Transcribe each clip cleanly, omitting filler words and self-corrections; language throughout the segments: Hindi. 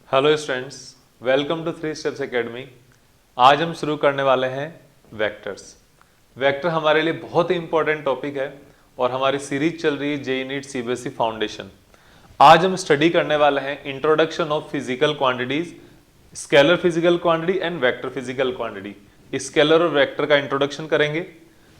Hello students, welcome to three steps academy. आज हम शुरू करने वाले हैं वेक्टर्स। वेक्टर हमारे लिए बहुत ही इंपॉर्टेंट टॉपिक है और हमारी सीरीज चल रही है जेईई नीट सीबीएसई फाउंडेशन। आज हम स्टडी करने वाले हैं introduction of physical quantities, scalar physical quantity and vector physical quantity. Scalar और वेक्टर का इंट्रोडक्शन करेंगे,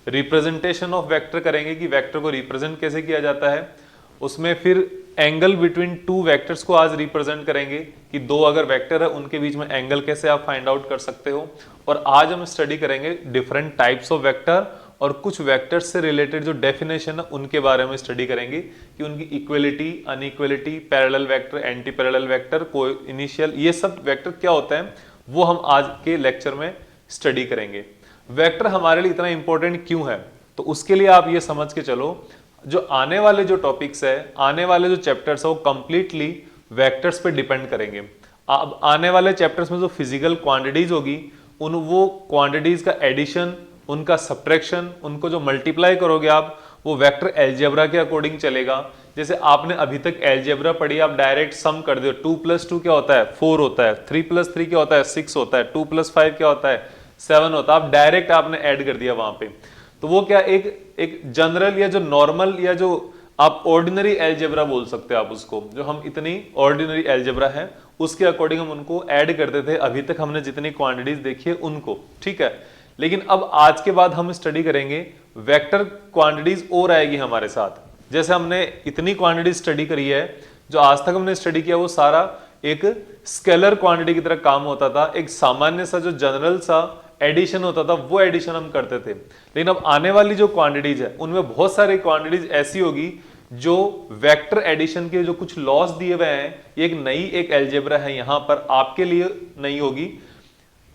रिप्रेजेंटेशन ऑफ वेक्टर करेंगे कि वेक्टर को रिप्रेजेंट कैसे किया जाता है, उसमें फिर एंगल बिटवीन टू वेक्टर्स को आज रिप्रेजेंट करेंगे कि दो अगर वेक्टर है उनके बीच में एंगल कैसे आप फाइंड आउट कर सकते हो। और आज हम स्टडी करेंगे डिफरेंट टाइप्स ऑफ वेक्टर और कुछ वेक्टर्स से रिलेटेड जो डेफिनेशन है उनके बारे में स्टडी करेंगे कि उनकी equality, inequality, parallel vector, anti parallel vector, को इनिशियल, ये सब वेक्टर क्या होता है वो हम आज के लेक्चर में स्टडी करेंगे। वेक्टर हमारे लिए इतना इंपॉर्टेंट क्यों है, तो उसके लिए आप ये समझ के चलो जो आने वाले जो टॉपिक्स है, आने वाले जो चैप्टर्स है वो कंप्लीटली वेक्टर्स पे डिपेंड करेंगे। अब आने वाले चैप्टर्स में जो फिजिकल क्वांटिटीज होगी उन वो क्वांटिटीज का एडिशन, उनका सब्ट्रैक्शन, उनको जो मल्टीप्लाई करोगे आप वो वेक्टर अलजेब्रा के अकॉर्डिंग चलेगा। जैसे आपने अभी तक अलजेब्रा पढ़ी, आप डायरेक्ट सम कर दो, 2 + 2 क्या होता है 4 होता है, 3 + 3 क्या होता है 6 होता है, 2 + 5 क्या होता है 7 होता है। आप डायरेक्ट आपने ऐड कर दिया वहां पे, तो वो क्या एक जनरल या जो नॉर्मल या जो आप ऑर्डिनरी अलजेब्रा बोल सकते हो आप उसको, जो हम इतनी ऑर्डिनरी अलजेब्रा है उसके अकॉर्डिंग हम उनको ऐड करते थे अभी तक हमने जितनी क्वांटिटीज देखी है उनको, ठीक है। लेकिन अब आज के बाद हम स्टडी करेंगे वेक्टर क्वांटिटीज और आएगी हमारे साथ। जैसे हमने इतनी क्वांटिटी स्टडी करी है, जो आज तक हमने स्टडी किया वो सारा एक स्केलर क्वांटिटी की तरह काम होता था, एक सामान्य सा जो जनरल सा एडिशन होता था वो एडिशन हम करते थे। लेकिन अब आने वाली जो क्वांटिटीज है उनमें बहुत सारी क्वांटिटीज ऐसी होगी जो वेक्टर एडिशन के जो कुछ लॉस दिए हुए हैं, एक नई एक अलजेब्रा है यहाँ पर आपके लिए नई होगी,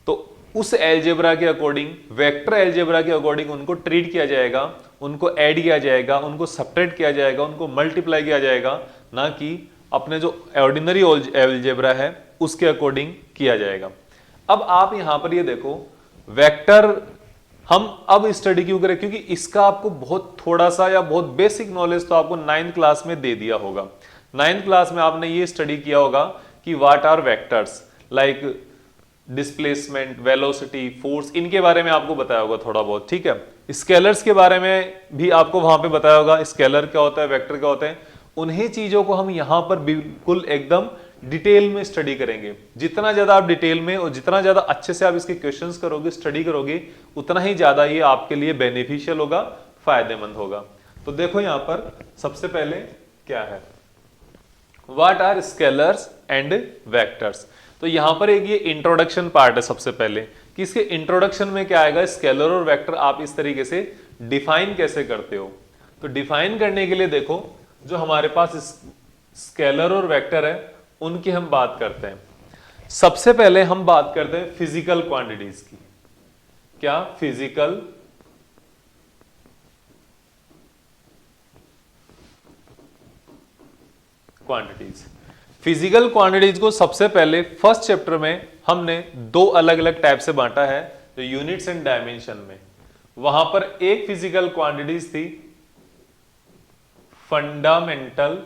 तो उस अलजेब्रा के अकॉर्डिंग, वेक्टर अलजेब्रा के अकॉर्डिंग उनको ट्रीट किया जाएगा, उनको ऐड किया जाएगा, उनको सब्ट्रैक्ट किया जाएगा, उनको मल्टीप्लाई किया जाएगा, ना कि अपने जो ऑर्डिनरी अलजेब्रा है उसके अकॉर्डिंग किया जाएगा। अब आप यहां पर ये देखो, वेक्टर हम अब स्टडी क्यों करें, क्योंकि इसका आपको बहुत थोड़ा सा या बहुत बेसिक नॉलेज तो आपको 9th क्लास में दे दिया होगा। 9th क्लास में आपने ये स्टडी किया होगा कि what are vectors, like displacement, velocity, force, इनके बारे में आपको बताया होगा थोड़ा बहुत, ठीक है। स्केलर्स के बारे में भी आपको वहां पे बताया होगा, स्केलर क्या होता है, वेक्टर क्या होते हैं। उन्हीं चीजों को हम यहां पर बिल्कुल एकदम डिटेल में स्टडी करेंगे। जितना ज्यादा आप डिटेल में और जितना ज्यादा अच्छे से आप इसके क्वेश्चंस करोगे, स्टडी करोगे, उतना ही ज्यादा ये आपके लिए बेनिफिशियल होगा, फायदेमंद होगा। तो देखो यहां पर सबसे पहले क्या है, what are scalars and vectors. तो यहां पर एक ये इंट्रोडक्शन पार्ट है सबसे पहले, कि इसके इंट्रोडक्शन में क्या आएगा, स्केलर और वेक्टर आप इस तरीके से डिफाइन कैसे करते हो। तो डिफाइन करने के लिए देखो, जो हमारे पास स्केलर और वेक्टर है उनकी हम बात करते हैं। सबसे पहले हम बात करते हैं फिजिकल क्वांटिटीज की। क्या? Physical quantities. फिजिकल क्वांटिटीज को सबसे पहले फर्स्ट चैप्टर में हमने दो अलग अलग टाइप से बांटा है, जो यूनिट्स एंड डायमेंशन में। वहां पर एक फिजिकल क्वांटिटीज थी फंडामेंटल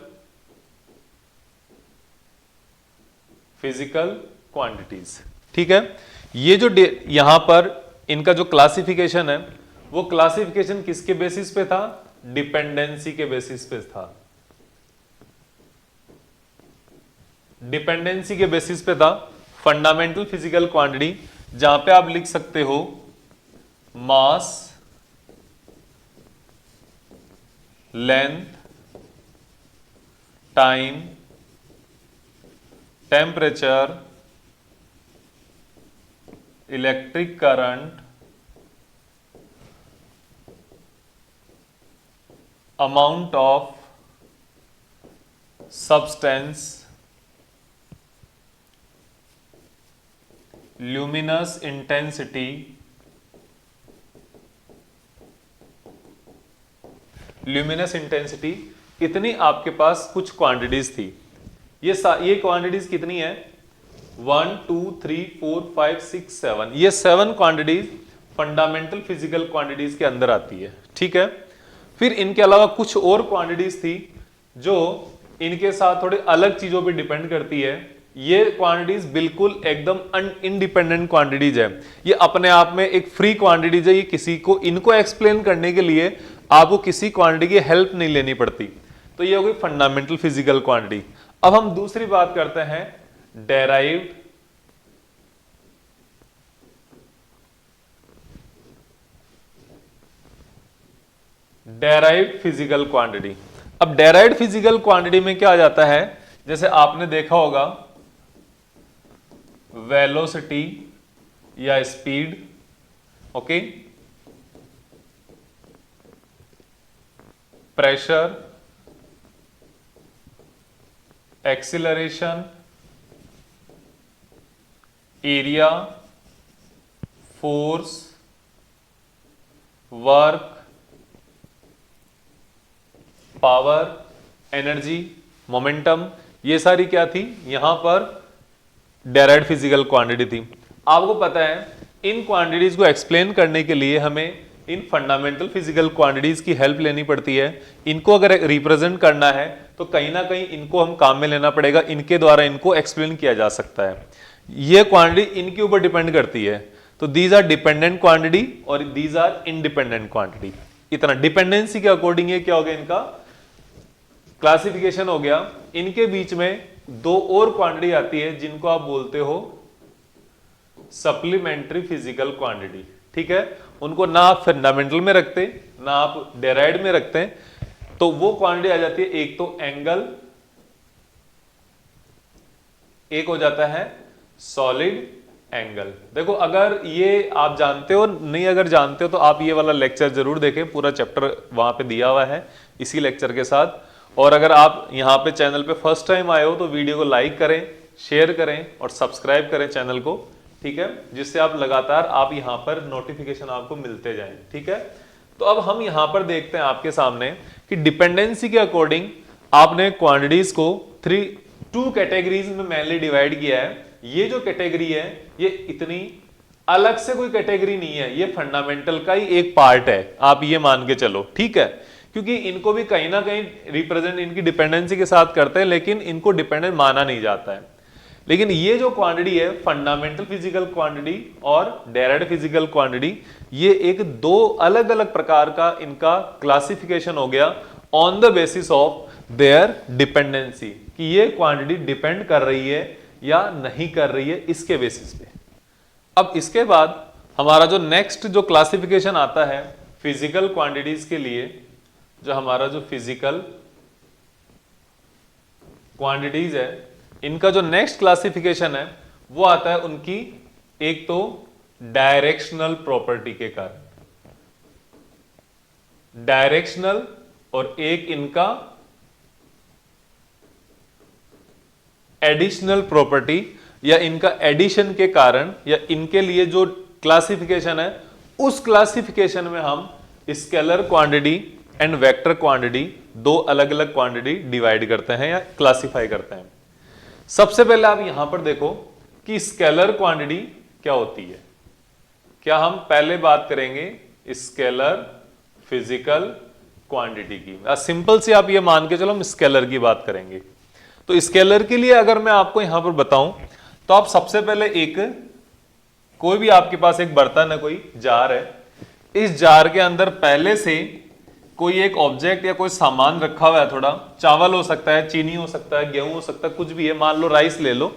फिजिकल क्वांटिटीज, ठीक है। ये जो यहां पर इनका जो क्लासिफिकेशन है वो क्लासिफिकेशन किसके बेसिस पे था, डिपेंडेंसी के बेसिस पे था। डिपेंडेंसी के बेसिस पे था फंडामेंटल फिजिकल क्वांटिटी, जहां पे आप लिख सकते हो mass, length, time, temperature, electric current, amount of substance, luminous intensity, इतनी आपके पास कुछ क्वांटिटीज थी। ये क्वांटिटीज कितनी है, 1 2 3 4 5 6 7, ये 7 क्वांटिटीज फंडामेंटल फिजिकल क्वांटिटीज के अंदर आती है, ठीक है। फिर इनके अलावा कुछ और क्वांटिटीज थी जो इनके साथ थोड़े अलग चीजों पे डिपेंड करती है, ये क्वांटिटीज बिल्कुल एकदम इंडिपेंडेंट क्वांटिटीज है, ये अपने आप में एक फ्री क्वांटिटीज है। ये किसी को इनको एक्सप्लेन करने के लिए आपको किसी क्वांटिटी की हेल्प नहीं लेनी पड़ती। तो ये हो गई फंडामेंटल फिजिकल क्वांटिटी। अब हम दूसरी बात करते हैं डेराइव्ड फिजिकल क्वांटिटी। अब डेराइव्ड फिजिकल क्वांटिटी में क्या आ जाता है, जैसे आपने देखा होगा वेलोसिटी या speed, okay, pressure, acceleration, area, force, work, power, energy, momentum, ये सारी क्या थी यहां पर डेराइव्ड फिजिकल क्वांटिटी थी। आपको पता है इन क्वांटिटीज को एक्सप्लेन करने के लिए हमें इन फंडामेंटल फिजिकल क्वांटिटीज की हेल्प लेनी पड़ती है। इनको अगर रिप्रेजेंट करना है तो कहीं ना कहीं इनको हम काम में लेना पड़ेगा, इनके द्वारा इनको एक्सप्लेन किया जा सकता है। ये क्वांटिटी इनके ऊपर डिपेंड करती है। तो दीज आर डिपेंडेंट क्वांटिटी और दीज आर इंडिपेंडेंट क्वांटिटी। इतना डिपेंडेंसी के अकॉर्डिंग ये क्या हो गया, इनका क्लासिफिकेशन हो गया। इनके बीच में दो और क्वांटिटी आती है जिनको आप बोलते हो सप्लीमेंट्री फिजिकल क्वांटिटी, ठीक है। उनको ना आप फंडामेंटल में रखते ना आप डेराइव्ड में रखते हैं। तो वो क्वांटिटी आ जाती है, एक तो एंगल, एक हो जाता है सॉलिड एंगल। देखो अगर ये आप जानते हो, नहीं अगर जानते हो तो आप ये वाला लेक्चर जरूर देखें, पूरा चैप्टर वहां पे दिया हुआ है इसी लेक्चर के साथ। और अगर आप यहाँ पे चैनल पे फर्स्ट टाइम आए हो तो वीडियो को लाइक करें, शेयर करें और सब्सक्राइब करें चैनल को, ठीक है, जिससे आप लगातार आप यहाँ पर नोटिफिकेशन आपको मिलते जाएं, ठीक है। तो अब हम यहाँ पर देखते हैं आपके सामने कि डिपेंडेंसी के अकॉर्डिंग आपने क्वांटिटीज को टू कैटेगरीज में मेनली डिवाइड किया है। ये जो कैटेगरी है ये इतनी अलग से कोई कैटेगरी नहीं है, ये फंडामेंटल का ही एक पार्ट है, आप ये मान के चलो, ठीक है। क्योंकि इनको भी कहीं ना कहीं रिप्रेजेंट इनकी डिपेंडेंसी के साथ करते हैं, लेकिन इनको डिपेंडेंट माना नहीं जाता है। लेकिन ये जो क्वांटिटी है फंडामेंटल फिजिकल क्वांटिटी और डेराइव्ड फिजिकल क्वांटिटी, ये एक दो अलग अलग प्रकार का इनका क्लासिफिकेशन हो गया on the basis of their dependency, कि ये क्वांटिटी डिपेंड कर रही है या नहीं कर रही है, इसके बेसिस पे। अब इसके बाद हमारा जो नेक्स्ट जो क्लासिफिकेशन आता है फिजिकल क्वांटिटीज के लिए, जो हमारा जो फिजिकल क्वांटिटीज है इनका जो नेक्स्ट क्लासिफिकेशन है वो आता है उनकी एक तो डायरेक्शनल प्रॉपर्टी के कारण, डायरेक्शनल, और एक इनका एडिशनल प्रॉपर्टी या इनका एडिशन के कारण, या इनके लिए जो क्लासिफिकेशन है उस क्लासिफिकेशन में हम scalar quantity and vector quantity, दो अलग अलग क्वांटिटी डिवाइड करते हैं या क्लासिफाई करते हैं। सबसे पहले आप यहां पर देखो कि स्केलर क्वांटिटी क्या होती है। क्या हम पहले बात करेंगे स्केलर फिजिकल क्वांटिटी की, सिंपल सी आप ये मान के चलो हम स्केलर की बात करेंगे। तो स्केलर के लिए अगर मैं आपको यहां पर बताऊं तो आप सबसे पहले कोई भी आपके पास एक बर्तन है, कोई जार है, इस जार के अंदर पहले से कोई एक ऑब्जेक्ट या कोई सामान रखा हुआ है, थोड़ा चावल हो सकता है, चीनी हो सकता है, गेहूं हो सकता है, कुछ भी है, मान लो राइस ले लो।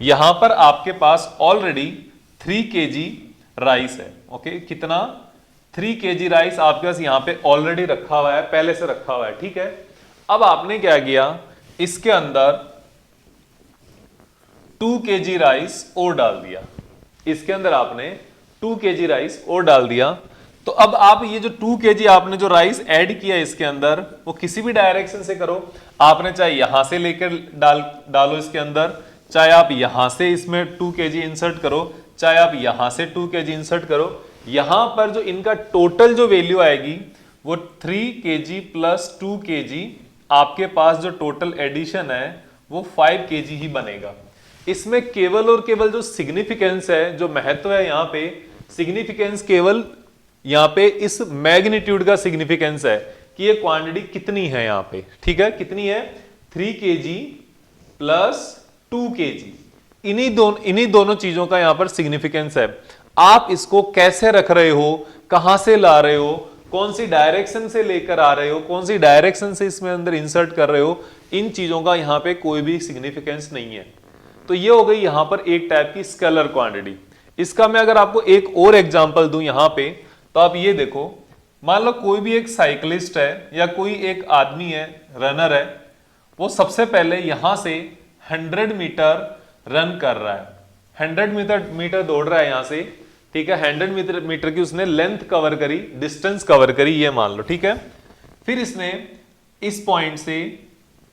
यहां पर आपके पास ऑलरेडी 3 kg राइस है, ओके, कितना 3 kg राइस आपके पास यहां पे ऑलरेडी रखा हुआ है, पहले से रखा हुआ है, ठीक है। अब आपने क्या किया, इसके अंदर 2 kg राइस और डाल दिया, इसके अंदर आपने 2 kg राइस और डाल दिया। तो अब आप ये जो 2 kg आपने जो राइस ऐड किया इसके अंदर, वो किसी भी डायरेक्शन से करो, आपने चाहे यहां से लेकर डालो इसके अंदर, चाहे आप यहां से इसमें 2 kg इंसर्ट करो, चाहे आप यहां से 2 kg इंसर्ट करो, यहां पर जो इनका टोटल जो वैल्यू आएगी वो 3 kg प्लस 2 kg, आपके पास जो टोटल एडिशन है वो 5 kg ही बनेगा। इसमें केवल और केवल जो सिग्निफिकेंस है, जो महत्व है यहाँ पे, सिग्निफिकेंस केवल यहाँ पे इस मैग्नीट्यूड का सिग्निफिकेंस है कि ये क्वांटिटी कितनी है यहाँ पे, ठीक है, कितनी है 3 kg प्लस 2 kg, इन्हीं दोनों चीजों का यहां पर सिग्निफिकेंस है। आप इसको कैसे रख रहे हो, कहां से ला रहे हो, कौन सी डायरेक्शन से लेकर आ रहे हो, कौन सी डायरेक्शन से इसमें अंदर इंसर्ट कर रहे हो, इन चीजों का यहां पे कोई भी सिग्निफिकेंस नहीं है। तो ये हो गई यहां पर एक टाइप की स्केलर क्वांटिटी। इसका मैं अगर आपको एक और एग्जांपल दूं यहां पे, तो आप ये देखो, मान लो कोई भी एक साइकिलिस्ट है या कोई एक आदमी है, रनर है, वो सबसे पहले यहां से 100 मीटर रन कर रहा है, 100 मीटर दौड़ रहा है यहां से, ठीक है। 100 मीटर की उसने लेंथ कवर करी, डिस्टेंस कवर करी, ये मान लो, ठीक है। फिर इसने इस पॉइंट से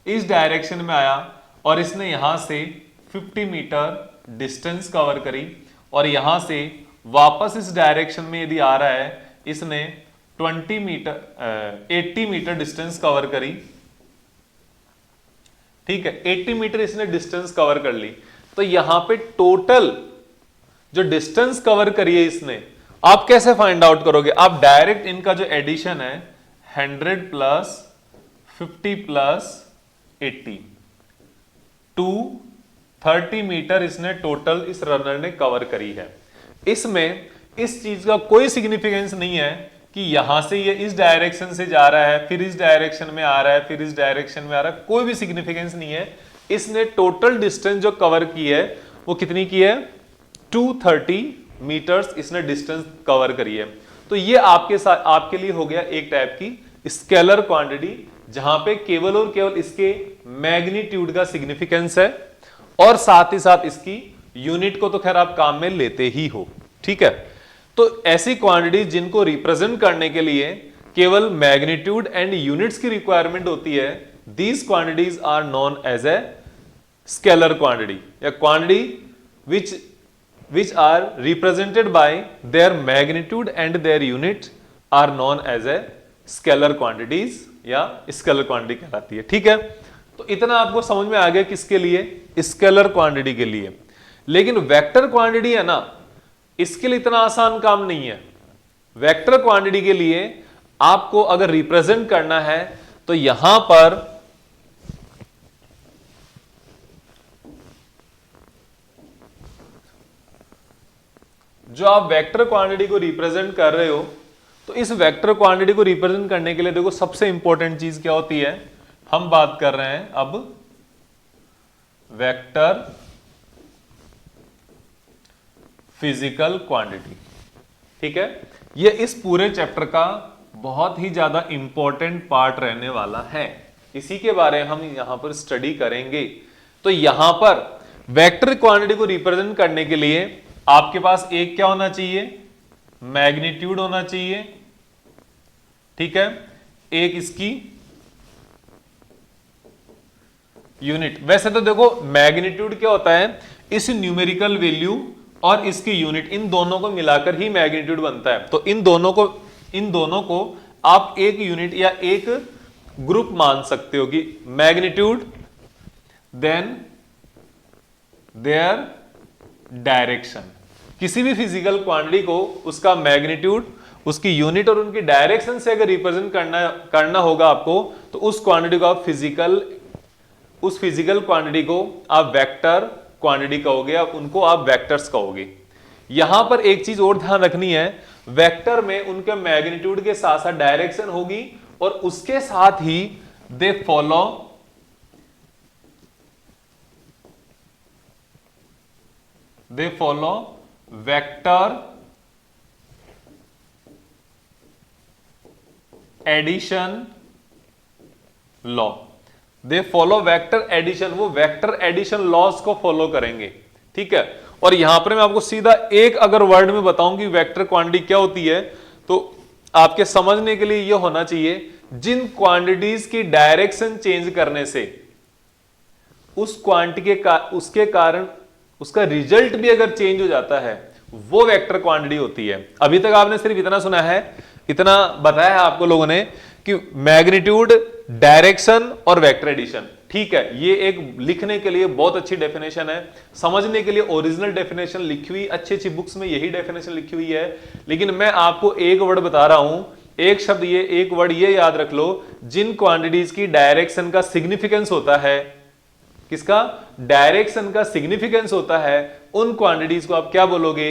इस डायरेक्शन में आया और इसने यहां से 50 मीटर डिस्टेंस कवर करी, और यहां से वापस इस डायरेक्शन में यदि आ रहा है, इसने 80 मीटर डिस्टेंस कवर करी, ठीक है। 80 मीटर इसने डिस्टेंस कवर कर ली। तो यहां पे टोटल जो डिस्टेंस कवर करी है इसने, आप कैसे फाइंड आउट करोगे? आप डायरेक्ट इनका जो एडिशन है 100 प्लस 50 प्लस 80, 230 मीटर इसने टोटल इस रनर ने कवर करी है। इसमें इस चीज का कोई सिग्निफिकेंस नहीं है कि यहां से ये इस डायरेक्शन से जा रहा है, फिर इस डायरेक्शन में आ रहा है, फिर इस डायरेक्शन में आ रहा है, कोई भी सिग्निफिकेंस नहीं है। इसने टोटल डिस्टेंस जो कवर की है वो कितनी की है? 230 मीटर्स इसने डिस्टेंस कवर करी है। तो ये आपके साथ, आपके लिए हो गया एक टाइप की स्केलर क्वांटिटी, जहां पे केवल और केवल इसके मैग्नीट्यूड का सिग्निफिकेंस है, और साथ ही साथ इसकी यूनिट को तो खैर आप काम में लेते ही हो, ठीक है। तो ऐसी क्वांटिटी जिनको रिप्रेजेंट करने के लिए केवल मैग्नीट्यूड एंड यूनिट्स की रिक्वायरमेंट होती है, these quantities are known as a scalar quantity, या quantity which are represented by their magnitude and their unit are known as a scalar quantities, या स्केलर क्वांटिटी कहलाती है, ठीक है। तो इतना आपको समझ में आ गया किसके लिए? स्केलर क्वांटिटी के लिए। लेकिन वेक्टर क्वांटिटी है ना, इसके लिए इतना आसान काम नहीं है। वेक्टर क्वांटिटी के लिए आपको अगर रिप्रेजेंट करना है तो यहां पर जो आप वेक्टर क्वांटिटी को रिप्रेजेंट कर रहे हो, तो इस वेक्टर क्वांटिटी को रिप्रेजेंट करने के लिए देखो सबसे इंपॉर्टेंट चीज क्या होती है? हम बात कर रहे हैं अब वेक्टर फिजिकल क्वांटिटी, ठीक है। ये इस पूरे चैप्टर का बहुत ही ज्यादा इंपॉर्टेंट पार्ट रहने वाला है, इसी के बारे में हम यहां पर स्टडी करेंगे। तो यहां पर वेक्टर क्वांटिटी को रिप्रेजेंट करने के लिए आपके पास एक क्या होना चाहिए? मैग्नीट्यूड होना चाहिए, ठीक है। एक इसकी यूनिट। वैसे तो देखो मैग्नीट्यूड क्या होता है? इस न्यूमेरिकल वैल्यू और इसकी यूनिट, इन दोनों को मिलाकर ही मैग्नीट्यूड बनता है। तो इन दोनों को आप एक यूनिट या एक ग्रुप मान सकते हो कि मैग्नीट्यूड देन देयर डायरेक्शन। किसी भी फिजिकल क्वांटिटी को उसका मैग्नीट्यूड, उसकी यूनिट और उनकी डायरेक्शन से अगर रिप्रेजेंट करना होगा आपको, तो उस क्वांटिटी को आप उस फिजिकल क्वांटिटी को आप वेक्टर क्वांटिटी कहोगे, आप उनको आप वेक्टर्स कहोगे। यहां पर एक चीज और ध्यान रखनी है, वेक्टर में उनके मैग्नीट्यूड के साथ साथ डायरेक्शन होगी, और उसके साथ ही they follow vector addition law. They follow vector addition, वो वेक्टर एडिशन लॉज को फॉलो करेंगे, ठीक है। और यहां पर मैं आपको सीधा एक अगर वर्ड में बताऊं कि वेक्टर क्वांटिटी क्या होती है, तो आपके समझने के लिए यह होना चाहिए, जिन क्वांटिटीज की डायरेक्शन चेंज करने से उस क्वांटिटी उसके कारण उसका रिजल्ट भी अगर चेंज हो जाता है, वो वेक्टर क्वांटिटी होती है। अभी तक आपने सिर्फ इतना सुना है, इतना बताया है आपको लोगों ने कि मैग्नीट्यूड, डायरेक्शन और वेक्टर एडिशन, ठीक है। ये एक लिखने के लिए बहुत अच्छी डेफिनेशन है, समझने के लिए ओरिजिनल डेफिनेशन लिखी हुई अच्छी अच्छी बुक्स में यही डेफिनेशन लिखी हुई है। लेकिन मैं आपको एक वर्ड बता रहा हूं, एक शब्द, ये एक वर्ड ये याद रख लो, जिन क्वांटिटीज की डायरेक्शन का सिग्निफिकेंस होता है किसका, डायरेक्शन का सिग्निफिकेंस होता है, उन क्वांटिटीज को आप क्या बोलोगे,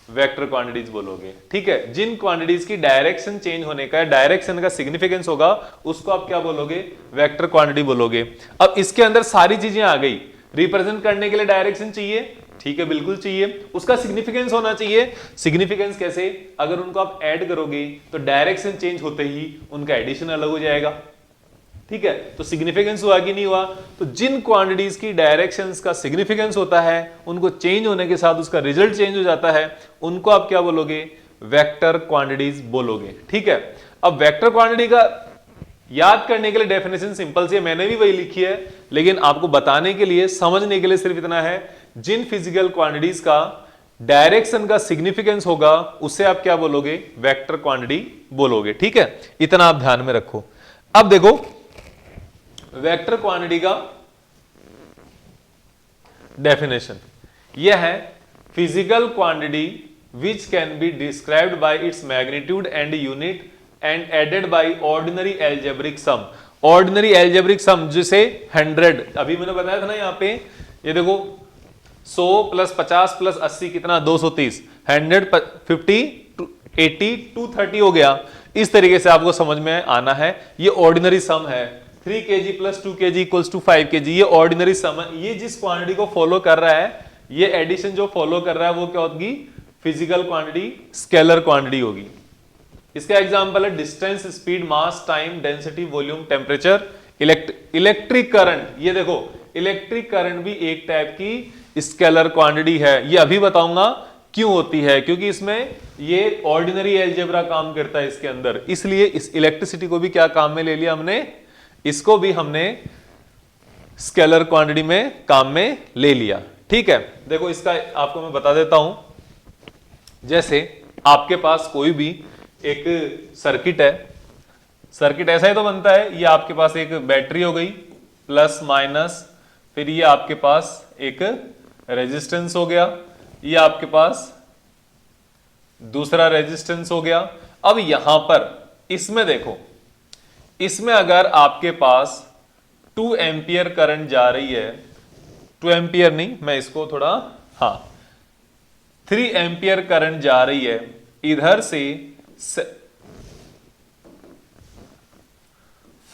वेक्टर क्वांटिटीज बोलोगे। ठीक है, जिन क्वांटिटीज की डायरेक्शन चेंज होने का, डायरेक्शन का सिग्निफिकेंस होगा, उसको आप क्या बोलोगे, वेक्टर क्वांटिटी बोलोगे। अब इसके अंदर सारी चीजें आ गई, रिप्रेजेंट करने के लिए डायरेक्शन चाहिए, ठीक है बिल्कुल चाहिए, उसका सिग्निफिकेंस होना चाहिए। सिग्निफिकेंस कैसे, अगर उनको आप ऐड करोगे तो डायरेक्शन चेंज होते ही उनका एडिशन अलग हो जाएगा। ठीक है, तो सिग्निफिकेंस हुआ कि नहीं हुआ, तो जिन क्वांटिटीज की डायरेक्शंस का सिग्निफिकेंस होता है, उनको चेंज होने के साथ उसका रिजल्ट चेंज हो जाता है, उनको आप क्या बोलोगे, वेक्टर क्वांटिटीज बोलोगे। ठीक है, अब वेक्टर क्वांटिटी का याद करने के लिए डेफिनेशन सिंपल सी है, मैंने भी वही लिखी है, लेकिन आपको बताने के लिए, समझने के लिए सिर्फ इतना है, जिन फिजिकल क्वांटिटीज का डायरेक्शन का सिग्निफिकेंस होगा, उससे आप क्या बोलोगे, वेक्टर क्वांटिटी बोलोगे। ठीक है, इतना आप ध्यान में रखो। अब देखो वेक्टर क्वांटिटी का डेफिनेशन यह है, physical quantity which can be described by its magnitude and unit and added by ordinary algebraic sum. Ordinary algebraic sum जिसे 100, अभी मैंने बताया था ना यहाँ पे, ये देखो 100 प्लस 50 प्लस 80 कितना, 230, 150 80 230 हो गया। इस तरीके से आपको समझ में आना है, ये ऑर्डिनरी सम है। 3 kg plus 2 kg equals to 5 kg, ये ऑर्डिनरी सम है। ये जिस क्वांटिटी को फॉलो कर रहा है, ये एडिशन जो फॉलो कर रहा है, वो क्या होगी, फिजिकल क्वांटिटी, स्केलर क्वांटिटी होगी। इसका एग्जांपल है distance, speed, mass, time, density, volume, temperature, electric current. ये देखो इलेक्ट्रिक करंट भी एक टाइप की स्केलर क्वांटिटी है, ये अभी बताऊंगा क्यों होती है, क्योंकि इसमें ये ऑर्डिनरी एल्जेब्रा काम करता है इसके अंदर, इसलिए इस इलेक्ट्रिसिटी को भी क्या काम में ले लिया हमने, इसको भी हमने स्केलर क्वांटिटी में काम में ले लिया। ठीक है, देखो इसका आपको मैं बता देता हूं, जैसे आपके पास कोई भी एक सर्किट है, सर्किट ऐसा ही तो बनता है, ये आपके पास एक बैटरी हो गई प्लस माइनस, फिर ये आपके पास एक रेजिस्टेंस हो गया, ये आपके पास दूसरा रेजिस्टेंस हो गया। अब यहां पर इसमें देखो, इसमें अगर आपके पास 2 एम्पियर करंट जा रही है, 2 एम्पियर नहीं, मैं इसको थोड़ा, हाँ 3 एम्पियर करंट जा रही है, इधर से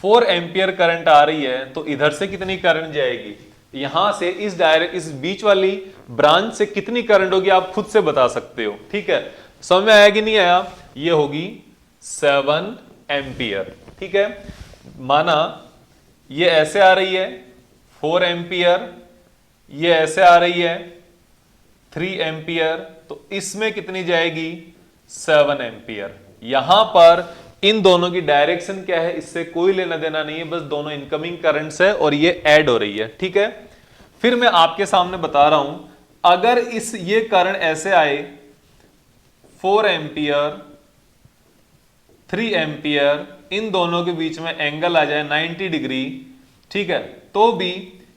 4 एम्पियर करंट आ रही है, तो इधर से कितनी करंट जाएगी, यहां से इस बीच वाली ब्रांच से कितनी करंट होगी आप खुद से बता सकते हो। ठीक है, समझ में आया कि नहीं आया, ये होगी 7 एम्पियर। ठीक है, माना ये ऐसे आ रही है 4 एम्पियर, ये ऐसे आ रही है 3 एम्पियर, तो इसमें कितनी जाएगी 7 एम्पियर। यहां पर इन दोनों की डायरेक्शन क्या है, इससे कोई लेना देना नहीं है, बस दोनों इनकमिंग करंट्स है और ये ऐड हो रही है। ठीक है, फिर मैं आपके सामने बता रहा हूं, अगर ये करंट ऐसे आए 4 एम्पियर 3 एम्पियर, इन दोनों के बीच में एंगल आ जाए 90 डिग्री, ठीक है, तो भी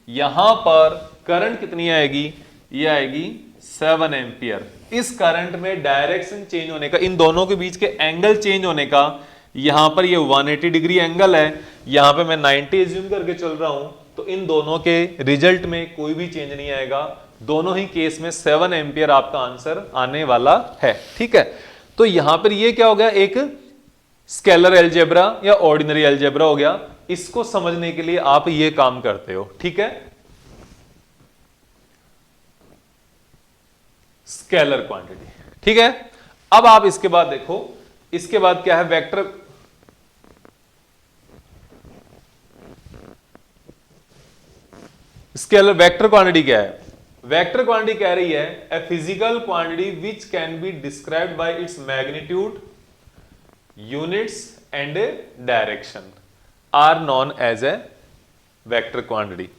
यहां पर करंट कितनी आएगी, ये आएगी 7 एम्पियर। इस करंट में डायरेक्शन चेंज होने का, इन दोनों के बीच के एंगल चेंज होने का, यहां पर ये 180 डिग्री एंगल है, यहां पे मैं 90 एज्यूम करके चल रहा हूं, तो इन दोनों के रिजल्ट में कोई भी चेंज नहीं आएगा, दोनों ही केस में 7 एम्पियर आपका आंसर आने वाला है। ठीक है, तो यहां पर ये क्या हो गया, एक स्केलर एल्जेब्रा या ऑर्डिनरी एल्जेब्रा हो गया। इसको समझने के लिए आप ये काम करते हो। ठीक है, स्केलर क्वांटिटी। ठीक है, अब आप इसके बाद देखो, इसके बाद क्या है, वेक्टर, स्केलर वेक्टर क्वांटिटी क्या है, वेक्टर क्वांटिटी कह रही है a physical quantity which can be described by its magnitude, units and direction are known as a vector quantity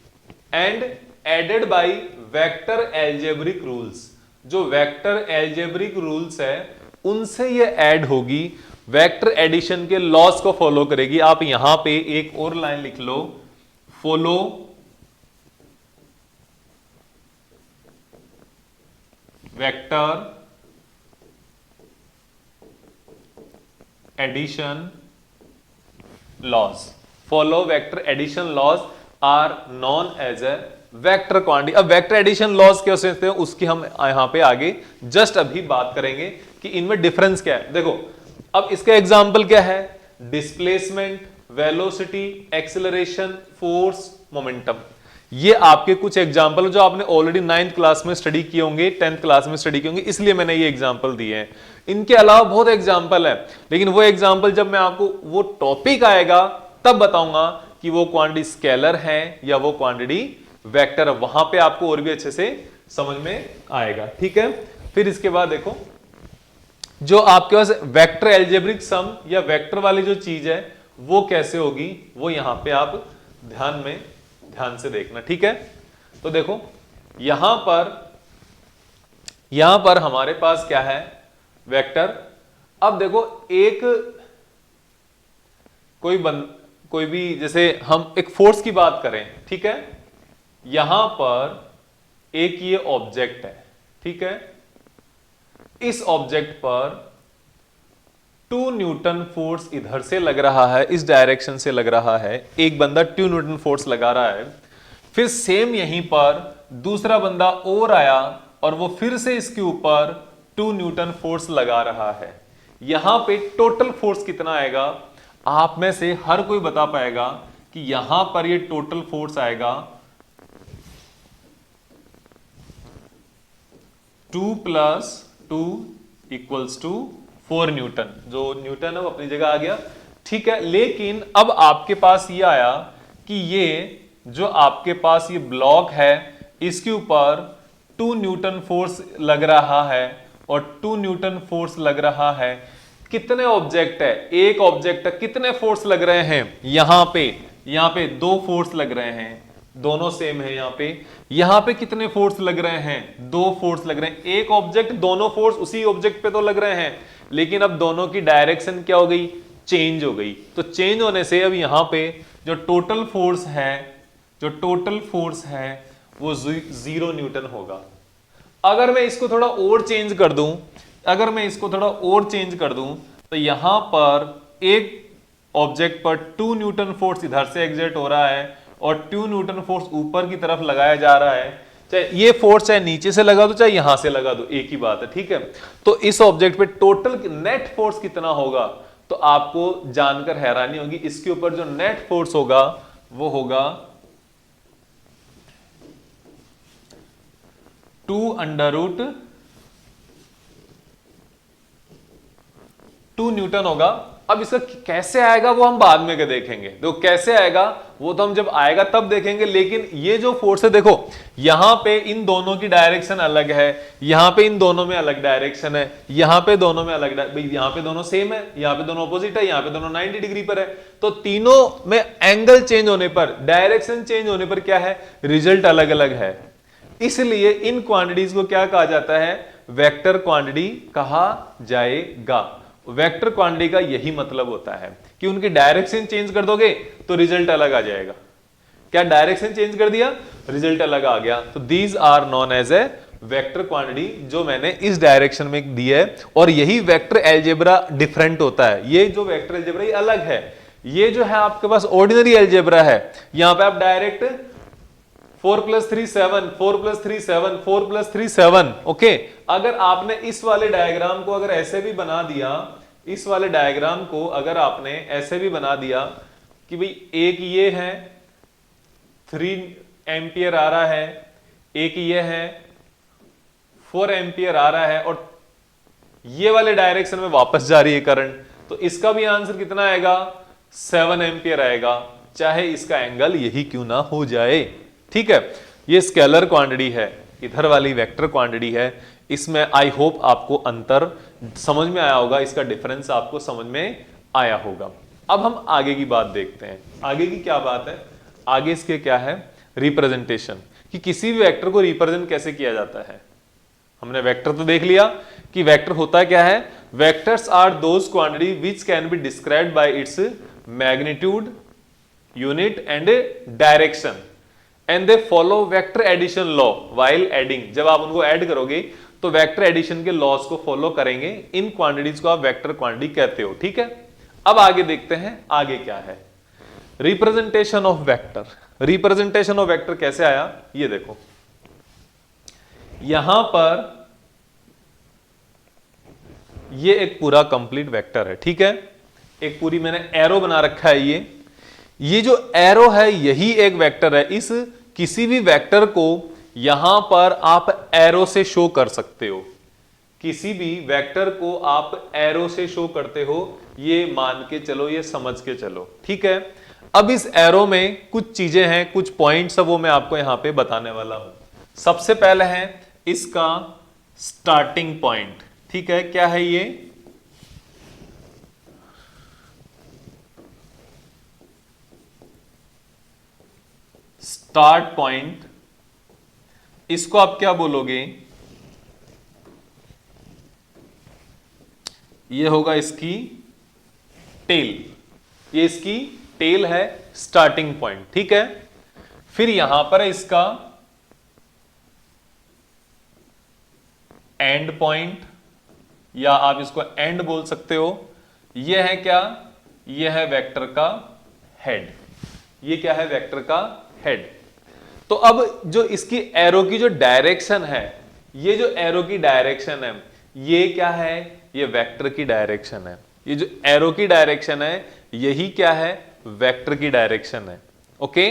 and added by vector algebraic rules. जो वेक्टर एल्जेब्रिक रूल्स है उनसे ये ऐड होगी, वेक्टर एडिशन के लॉस को फॉलो करेगी। आप यहां पे एक और लाइन लिख लो, follow vector addition laws, follow vector addition laws are known as a vector quantity. अब वेक्टर एडिशन लॉज क्या होते हैं उसकी हम यहां पे आगे जस्ट अभी बात करेंगे कि इनमें डिफरेंस क्या है। देखो अब इसका एग्जांपल क्या है, displacement, velocity, acceleration, force, momentum. ये आपके कुछ एग्जाम्पल जो आपने ऑलरेडी 9th क्लास में स्टडी किए होंगे, 10th क्लास में स्टडी किए होंगे, इसलिए मैंने ये एग्जाम्पल दिए हैं। इनके अलावा बहुत एग्जाम्पल है, लेकिन वो एग्जाम्पल जब मैं आपको वो टॉपिक आएगा तब बताऊंगा कि वो क्वांटिटी स्केलर है या वो क्वांटिटी वेक्टर है, वहां पे आपको और भी अच्छे से समझ में आएगा। ठीक है, फिर इसके बाद देखो जो आपके पास वेक्टर एल्जेब्रिक सम या वेक्टर वाली जो चीज है वो कैसे होगी, वो यहां पे आप ध्यान से देखना। ठीक है, तो देखो यहां पर हमारे पास क्या है, वेक्टर। अब देखो एक कोई भी जैसे हम एक फोर्स की बात करें, ठीक है, यहां पर एक ये ऑब्जेक्ट है, ठीक है, इस ऑब्जेक्ट पर 2 न्यूटन फोर्स इधर से लग रहा है, इस डायरेक्शन से लग रहा है, एक बंदा 2 न्यूटन फोर्स लगा रहा है। फिर सेम यहीं पर दूसरा बंदा और आया और वो फिर से इसके ऊपर 2 न्यूटन फोर्स लगा रहा है। यहां पे टोटल फोर्स कितना आएगा, आप में से हर कोई बता पाएगा कि यहां पर ये टोटल फोर्स आएगा 2 + 2 = 4 न्यूटन। जो न्यूटन है वो अपनी जगह आ गया, ठीक है। लेकिन अब आपके पास ये आया कि ये जो आपके पास ये ब्लॉक है इसके ऊपर 2 न्यूटन फोर्स लग रहा है और 2 न्यूटन फोर्स लग रहा है। कितने ऑब्जेक्ट है, एक ऑब्जेक्ट है, कितने फोर्स लग रहे हैं, यहां पे 2 फोर्स लग रहे हैं, दोनों सेम है। यहां पे कितने फोर्स लग रहे हैं, 2 फोर्स लग रहे हैं। एक ऑब्जेक्ट, दोनों फोर्स उसी ऑब्जेक्ट पे तो लग रहे हैं, लेकिन अब दोनों की डायरेक्शन क्या हो गई, चेंज हो गई। तो चेंज होने से अब यहां पे जो टोटल फोर्स है वो 0 न्यूटन होगा। अगर मैं इसको थोड़ा और चेंज कर दूं, तो यहां पर एक ऑब्जेक्ट पर 2 न्यूटन फोर्स इधर से एग्जर्ट हो रहा है और 2 न्यूटन फोर्स ऊपर की तरफ लगाया जा रहा है। चाहे ये फोर्स चाहे नीचे से लगा दो चाहे यहां से लगा दो, एक ही बात है, ठीक है। तो इस ऑब्जेक्ट पे टोटल नेट फोर्स कितना होगा, तो आपको जानकर हैरानी होगी, इसके ऊपर जो नेट फोर्स होगा वो होगा 2 न्यूटन होगा। अब इसका कैसे आएगा वो हम बाद में देखेंगे, देखो कैसे आएगा वो तो हम जब आएगा तब देखेंगे। लेकिन ये जो फोर्स है, देखो यहां पे इन दोनों की डायरेक्शन अलग है, यहां पे इन दोनों में अलग डायरेक्शन है, यहां पे दोनों में अलग, यहां पे दोनों सेम है, यहां पे दोनों ऑपोजिट है, यहां पे दोनों 90 डिग्री पर है। तो तीनों में एंगल चेंज होने पर, डायरेक्शन चेंज होने पर क्या है, रिजल्ट अलग अलग है। इसलिए इन क्वांटिटीज को क्या कहा जाता है, वेक्टर क्वांटिटी कहा जाएगा। वेक्टर क्वांटिटी का यही मतलब होता है कि उनकी डायरेक्शन चेंज कर दोगे तो रिजल्ट अलग आ जाएगा। क्या डायरेक्शन चेंज कर दिया, रिजल्ट अलग आ गया। तो these are known as a vector quantity, जो मैंने इस डायरेक्शन में दी है। और यही वेक्टर अलजेब्रा डिफरेंट होता है। ये जो वेक्टर अलजेब्रा ये अलग है। ये जो है आपके पास ऑर्डिनरी अलजेब्रा है, यहां पे आप डायरेक्ट 4 + 3 7, 4 + 3 7, 4 + 3 7, ओके। अगर आपने इस वाले डायग्राम को अगर ऐसे भी बना दिया, इस वाले डायग्राम को अगर आपने ऐसे भी बना दिया कि भाई एक ये है 3 एम्पियर आ रहा है, एक ये है 4 एम्पियर आ रहा है और ये वाले डायरेक्शन में वापस जा रही है करंट, तो इसका भी आंसर कितना आएगा, 7 एम्पियर आएगा, चाहे इसका एंगल यही क्यों ना हो जाए, ठीक है। ये स्केलर क्वांटिटी है, इधर वाली वेक्टर क्वांटिटी है। इसमें आई होप आपको अंतर समझ में आया होगा, इसका डिफरेंस आपको समझ में आया होगा। अब हम आगे की बात देखते हैं। आगे की क्या बात है, आगे इसके क्या है, रिप्रेजेंटेशन, कि किसी भी वेक्टर को रिप्रेजेंट कैसे किया जाता है। हमने वेक्टर तो देख लिया कि वेक्टर होता क्या है, vectors are those quantity which can be described by its magnitude, unit and direction and they follow vector addition law while adding. जब आप उनको ऐड करोगे तो वेक्टर एडिशन के लॉज को फॉलो करेंगे। इन क्वांटिटीज को आप वेक्टर क्वांटिटी कहते हो, ठीक है। अब आगे देखते हैं आगे क्या है, representation of vector. Representation of vector कैसे आया ये देखो, यहां पर ये एक पूरा कंप्लीट वेक्टर है, ठीक है, एक पूरी मैंने एरो बना रखा है, ये जो एरो है यही एक वेक्टर है। इस किसी भी वेक्टर को यहां पर आप एरो से शो कर सकते हो, किसी भी वेक्टर को आप एरो से शो करते हो, ये मान के चलो, ये समझ के चलो, ठीक है। अब इस एरो में कुछ चीजें हैं, कुछ पॉइंट्स है, वो मैं आपको यहां पे बताने वाला हूं। सबसे पहले है इसका स्टार्टिंग पॉइंट, ठीक है, क्या है ये, स्टार्ट पॉइंट, इसको आप क्या बोलोगे, ये होगा इसकी टेल, ये इसकी टेल है, स्टार्टिंग पॉइंट, ठीक है। फिर यहां पर है इसका एंड पॉइंट, या आप इसको एंड बोल सकते हो। ये है क्या, ये है वेक्टर का हेड, ये क्या है, वेक्टर का हेड। तो अब जो इसकी एरो की जो डायरेक्शन है, ये जो एरो की डायरेक्शन है, ये क्या है, ये वेक्टर की डायरेक्शन है। ये जो एरो की डायरेक्शन है यही क्या है, वेक्टर की डायरेक्शन है, ओके।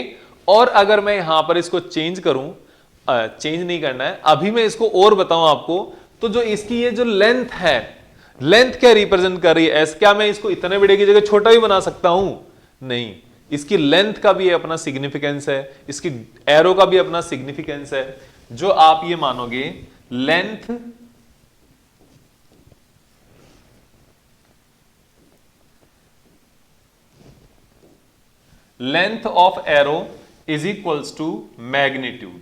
और अगर मैं यहां पर इसको चेंज करूं, चेंज नहीं करना है अभी, मैं इसको और बताऊं आपको, तो जो इसकी ये जो लेंथ है, लेंथ क्या रिप्रेजेंट कर रही है, ऐसे क्या मैं इसको इतने बड़े की जगह छोटा भी बना सकता हूं, नहीं, इसकी लेंथ का भी अपना सिग्निफिकेंस है, इसकी एरो का भी अपना सिग्निफिकेंस है। जो आप ये मानोगे length length of arrow is equals to magnitude,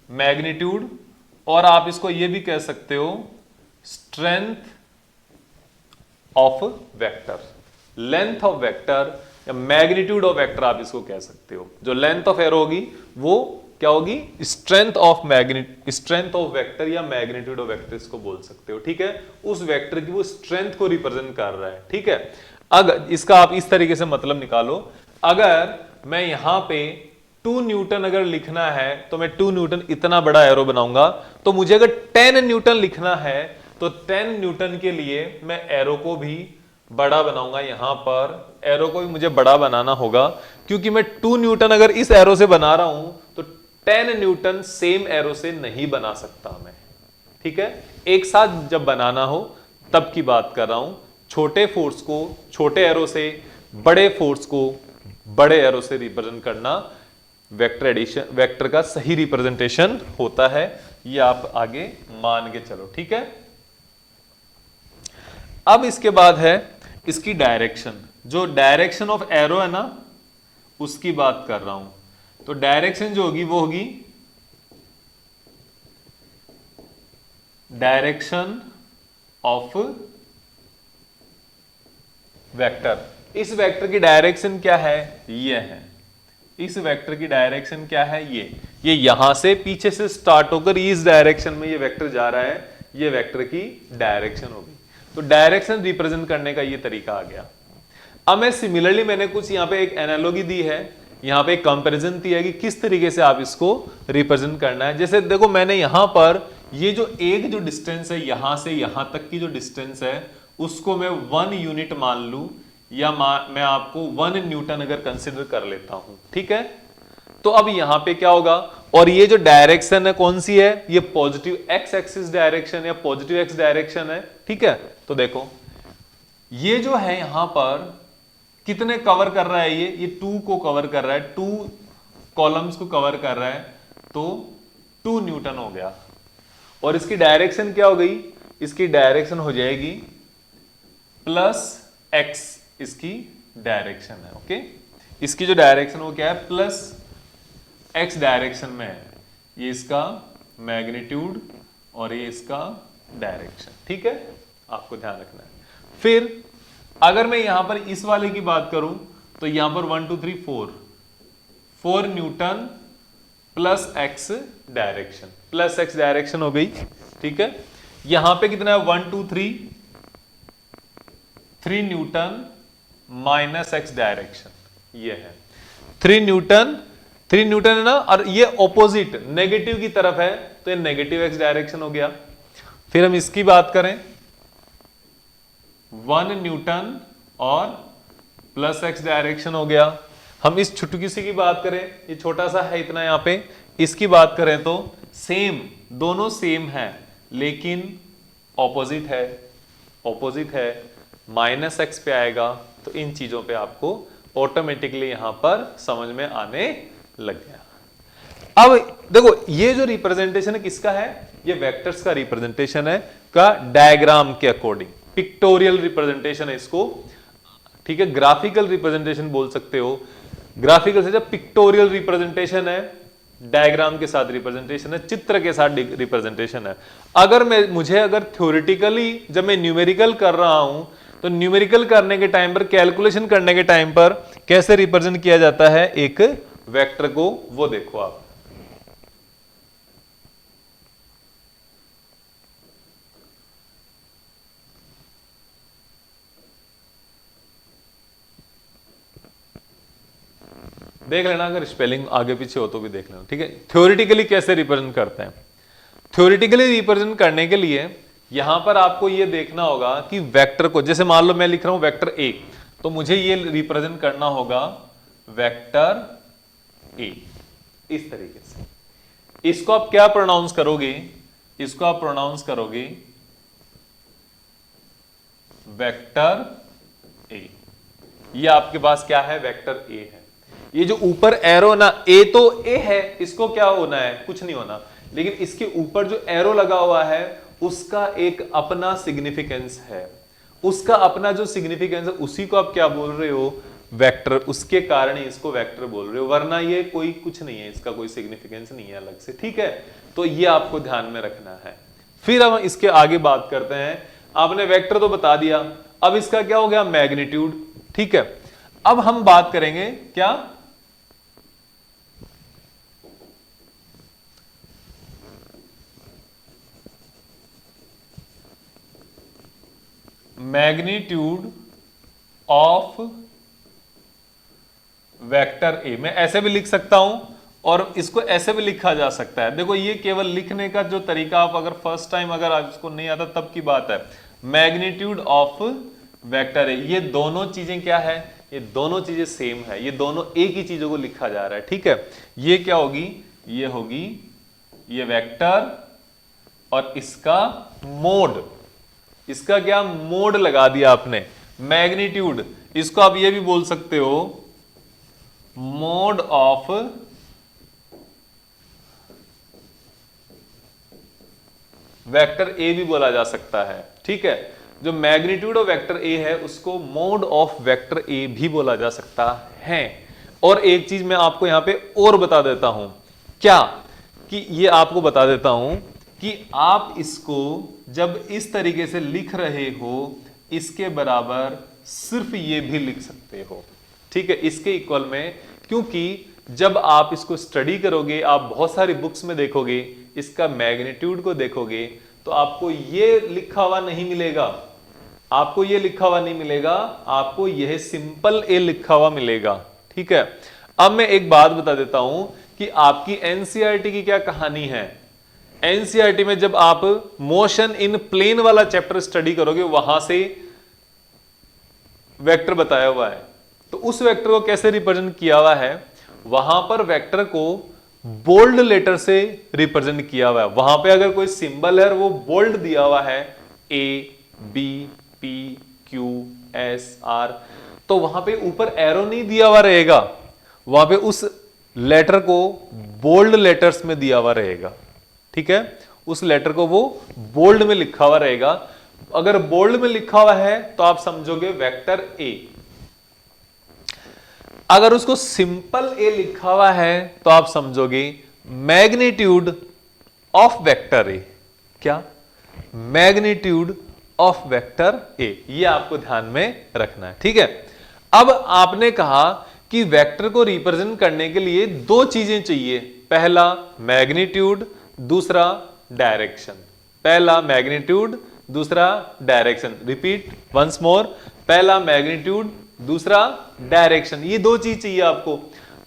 magnitude, और आप इसको ये भी कह सकते हो strength of vector, length of vector या मैग्नीट्यूड ऑफ वेक्टर आप इसको कह सकते हो। जो लेंथ ऑफ एरो होगी वो क्या होगी, strength of strength of vector या मैग्नीट्यूड ऑफ वेक्टर इसको बोल सकते हो, ठीक है। उस वेक्टर की वो स्ट्रेंथ को रिप्रेजेंट कर रहा है, ठीक है। अगर इसका आप इस तरीके से मतलब निकालो, अगर मैं यहां पे 2 न्यूटन अगर लिखना है तो मैं 2 न्यूटन इतना बड़ा एरो बनाऊंगा, तो मुझे अगर 10 न्यूटन लिखना है तो 10 न्यूटन के लिए मैं एरो को भी बड़ा बनाऊंगा। यहां पर एरो को भी मुझे बड़ा बनाना होगा, क्योंकि मैं 2 न्यूटन अगर इस एरो से बना रहा हूं तो 10 न्यूटन सेम एरो से नहीं बना सकता मैं, ठीक है। एक साथ जब बनाना हो तब की बात कर रहा हूं, छोटे फोर्स को छोटे एरो से, बड़े फोर्स को बड़े एरो से रिप्रेजेंट करना वेक्टर एडिशन, वेक्टर का सही रिप्रेजेंटेशन होता है। ये आप आगे मान के चलो, ठीक है। अब इसके बाद है इसकी डायरेक्शन, जो डायरेक्शन ऑफ एरो है ना उसकी बात कर रहा हूं। तो डायरेक्शन जो होगी वो होगी डायरेक्शन ऑफ वेक्टर। इस वेक्टर की डायरेक्शन क्या है, ये है, इस वेक्टर की डायरेक्शन क्या है, ये यहां से पीछे से स्टार्ट होकर इस डायरेक्शन में ये वेक्टर जा रहा है, ये वेक्टर की डायरेक्शन होगी। तो डायरेक्शन रिप्रेजेंट करने का ये तरीका आ गया। अब मैं सिमिलरली मैंने कुछ यहां पे एक एनालॉजी दी है, यहां पे एक कंपैरिजन दी है कि किस तरीके से आप इसको रिप्रेजेंट करना है। जैसे देखो मैंने यहां पर ये जो एक जो डिस्टेंस है यहां से यहां तक की जो डिस्टेंस है उसको मैं 1 यूनिट मान लूं, या मैं आपको 1 न्यूटन अगर कंसिडर कर लेता हूं, ठीक है। तो अब यहां पे क्या होगा, और ये जो डायरेक्शन है कौन सी है, ये पॉजिटिव एक्स एक्सिस डायरेक्शन या पॉजिटिव एक्स डायरेक्शन है, ठीक है। तो देखो ये जो है यहां पर कितने कवर कर रहा है, ये 2 को कवर कर रहा है, 2 कॉलम्स को कवर कर रहा है, तो 2 न्यूटन हो गया। और इसकी डायरेक्शन क्या हो गई, इसकी डायरेक्शन हो जाएगी प्लस एक्स, इसकी डायरेक्शन है, ओके। इसकी जो डायरेक्शन वो क्या है, प्लस एक्स डायरेक्शन में है, ये इसका मैग्नीट्यूड और ये इसका डायरेक्शन, ठीक है, आपको ध्यान रखना है। फिर अगर मैं यहां पर इस वाले की बात करूं तो यहां पर 1 2 3 4 Newton plus x direction, plus x direction हो गई, ठीक है। यहां पे कितना है 1 2 3 न्यूटन माइनस एक्स डायरेक्शन, ये है 3 न्यूटन। 3 न्यूटन है ना, और ये ऑपोजिट नेगेटिव की तरफ है, तो ये नेगेटिव एक्स डायरेक्शन हो गया। फिर हम इसकी बात करें 1 न्यूटन और प्लस एक्स डायरेक्शन हो गया। हम इस छुटकी सी की बात करें, ये छोटा सा है इतना यहां पे, इसकी बात करें तो सेम, दोनों सेम है लेकिन ऑपोजिट है, ऑपोजिट है, माइनस एक्स पे आएगा। तो इन चीजों पे आपको ऑटोमेटिकली यहां पर समझ में आने लग गया। अब देखो ये जो रिप्रेजेंटेशन है किसका है, ये वेक्टर्स का रिप्रेजेंटेशन है, का डायग्राम के अकॉर्डिंग, पिक्टोरियल रिप्रेजेंटेशन है इसको, ठीक है, ग्राफिकल रिप्रेजेंटेशन बोल सकते हो। ग्राफिकल से जब पिक्टोरियल रिप्रेजेंटेशन है, डायग्राम के साथ रिप्रेजेंटेशन है, चित्र के साथ रिप्रेजेंटेशन है। अगर मुझे अगर थ्योरेटिकली जब मैं न्यूमेरिकल कर रहा हूं, तो न्यूमेरिकल करने के टाइम पर, कैलकुलेशन करने के टाइम पर कैसे रिप्रेजेंट किया जाता है एक वेक्टर को, वो देखो आप। देख लेना, अगर स्पेलिंग आगे पीछे हो तो भी देख लेना, ठीक है। थ्योरेटिकली कैसे रिप्रेजेंट करते हैं, थ्योरेटिकली रिप्रेजेंट करने के लिए यहां पर आपको यह देखना होगा कि वेक्टर को, जैसे मान लो मैं लिख रहा हूं वेक्टर ए, तो मुझे ये रिप्रेजेंट करना होगा वेक्टर ए इस तरीके से। इसको आप क्या प्रोनाउंस करोगे, इसको आप प्रोनाउंस करोगे वेक्टर ए। ये आपके पास क्या है, वेक्टर ए है। ये जो ऊपर एरो ना, ए तो ए है, इसको क्या होना है, कुछ नहीं होना, लेकिन इसके ऊपर जो एरो लगा हुआ है उसका एक अपना सिग्निफिकेंस है, उसका अपना जो सिग्निफिकेंस है उसी को आप क्या बोल रहे हो, वेक्टर। उसके कारण ही इसको वेक्टर बोल रहे हो, वरना ये कोई कुछ नहीं है, इसका कोई सिग्निफिकेंस नहीं है अलग से, ठीक है। तो ये आपको ध्यान में रखना है। फिर हम इसके आगे बात करते हैं। आपने वेक्टर तो बता दिया, अब इसका क्या हो गया, मैग्नीट्यूड, ठीक है। अब हम बात करेंगे क्या, मैग्नीट्यूड ऑफ वेक्टर ए। मैं ऐसे भी लिख सकता हूं और इसको ऐसे भी लिखा जा सकता है। देखो ये केवल लिखने का जो तरीका, आप अगर फर्स्ट टाइम अगर आप इसको नहीं आता तब की बात है। मैग्नीट्यूड ऑफ वेक्टर ए, ये दोनों चीजें क्या है, ये दोनों चीजें सेम है, ये दोनों एक ही चीजों को लिखा जा रहा है, ठीक है। ये क्या होगी, ये होगी ये वेक्टर और इसका मोड, इसका क्या मोड लगा दिया आपने, मैग्नीट्यूड। इसको आप ये भी बोल सकते हो मोड ऑफ वेक्टर ए भी बोला जा सकता है, ठीक है। जो मैग्नीट्यूड ऑफ वेक्टर ए है उसको मोड ऑफ वेक्टर ए भी बोला जा सकता है। और एक चीज मैं आपको यहां पे और बता देता हूं, क्या कि ये आपको बता देता हूं कि आप इसको जब इस तरीके से लिख रहे हो, इसके बराबर सिर्फ ये भी लिख सकते हो, ठीक है, इसके इक्वल में। क्योंकि जब आप इसको स्टडी करोगे, आप बहुत सारी बुक्स में देखोगे, इसका मैग्नीट्यूड को देखोगे, तो आपको ये लिखा हुआ नहीं मिलेगा, आपको ये लिखा हुआ नहीं मिलेगा, आपको यह सिंपल ए लिखा हुआ मिलेगा, ठीक है। अब मैं एक बात बता देता हूं कि आपकी एनसीईआरटी की क्या कहानी है। एनसीईआरटी में जब आप मोशन इन प्लेन वाला चैप्टर स्टडी करोगे, वहां से वेक्टर बताया हुआ है, तो उस वेक्टर को कैसे रिप्रेजेंट किया हुआ है, वहां पर वेक्टर को बोल्ड लेटर से रिप्रेजेंट किया हुआ है। वहां पे अगर कोई सिंबल है वो बोल्ड दिया हुआ है, A B P Q S R, तो वहां पे ऊपर एरो नहीं दिया हुआ रहेगा, वहां पे उस लेटर को बोल्ड लेटर्स में दिया हुआ रहेगा, ठीक है। उस लेटर को वो बोल्ड में लिखा हुआ रहेगा। अगर बोल्ड में लिखा हुआ है तो आप समझोगे वेक्टर ए। अगर उसको सिंपल ए लिखा हुआ है तो आप समझोगे मैग्नीट्यूड ऑफ वेक्टर ए। क्या, मैग्नीट्यूड ऑफ वेक्टर ए, ये आपको ध्यान में रखना है, ठीक है। अब आपने कहा कि वेक्टर को रिप्रेजेंट करने के लिए दो चीजें चाहिए, पहला मैग्नीट्यूड, दूसरा डायरेक्शन। पहला मैग्नीट्यूड, दूसरा डायरेक्शन। रिपीट वंस मोर, पहला मैग्नीट्यूड, दूसरा डायरेक्शन, ये दो चीज चाहिए आपको।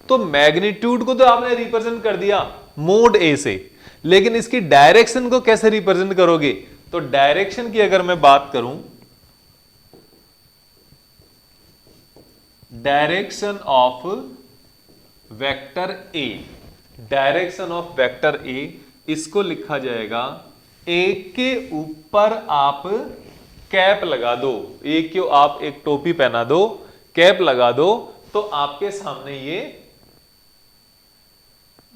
तो मैग्नीट्यूड को तो आपने रिप्रेजेंट कर दिया मोड ए से, लेकिन इसकी डायरेक्शन को कैसे रिप्रेजेंट करोगे? तो डायरेक्शन की अगर मैं बात करूं, direction of vector A, direction of vector ए, इसको लिखा जाएगा ए के ऊपर आप कैप लगा दो, ए के आप एक टोपी पहना दो, कैप लगा दो, तो आपके सामने ये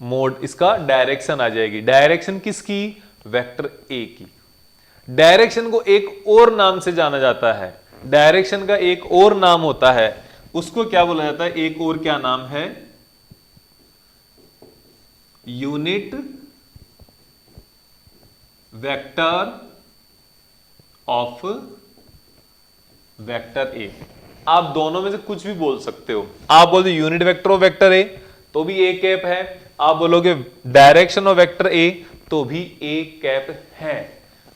मोड, इसका डायरेक्शन आ जाएगी। डायरेक्शन किसकी? वेक्टर ए की। डायरेक्शन को एक और नाम से जाना जाता है, डायरेक्शन का एक और नाम होता है, उसको क्या बोला जाता है? एक और क्या नाम है? यूनिट वेक्टर ऑफ वेक्टर ए। आप दोनों में से कुछ भी बोल सकते हो। आप बोलते यूनिट वेक्टर ऑफ वेक्टर ए तो भी ए कैप है, आप बोलोगे डायरेक्शन ऑफ वेक्टर ए तो भी ए कैप है।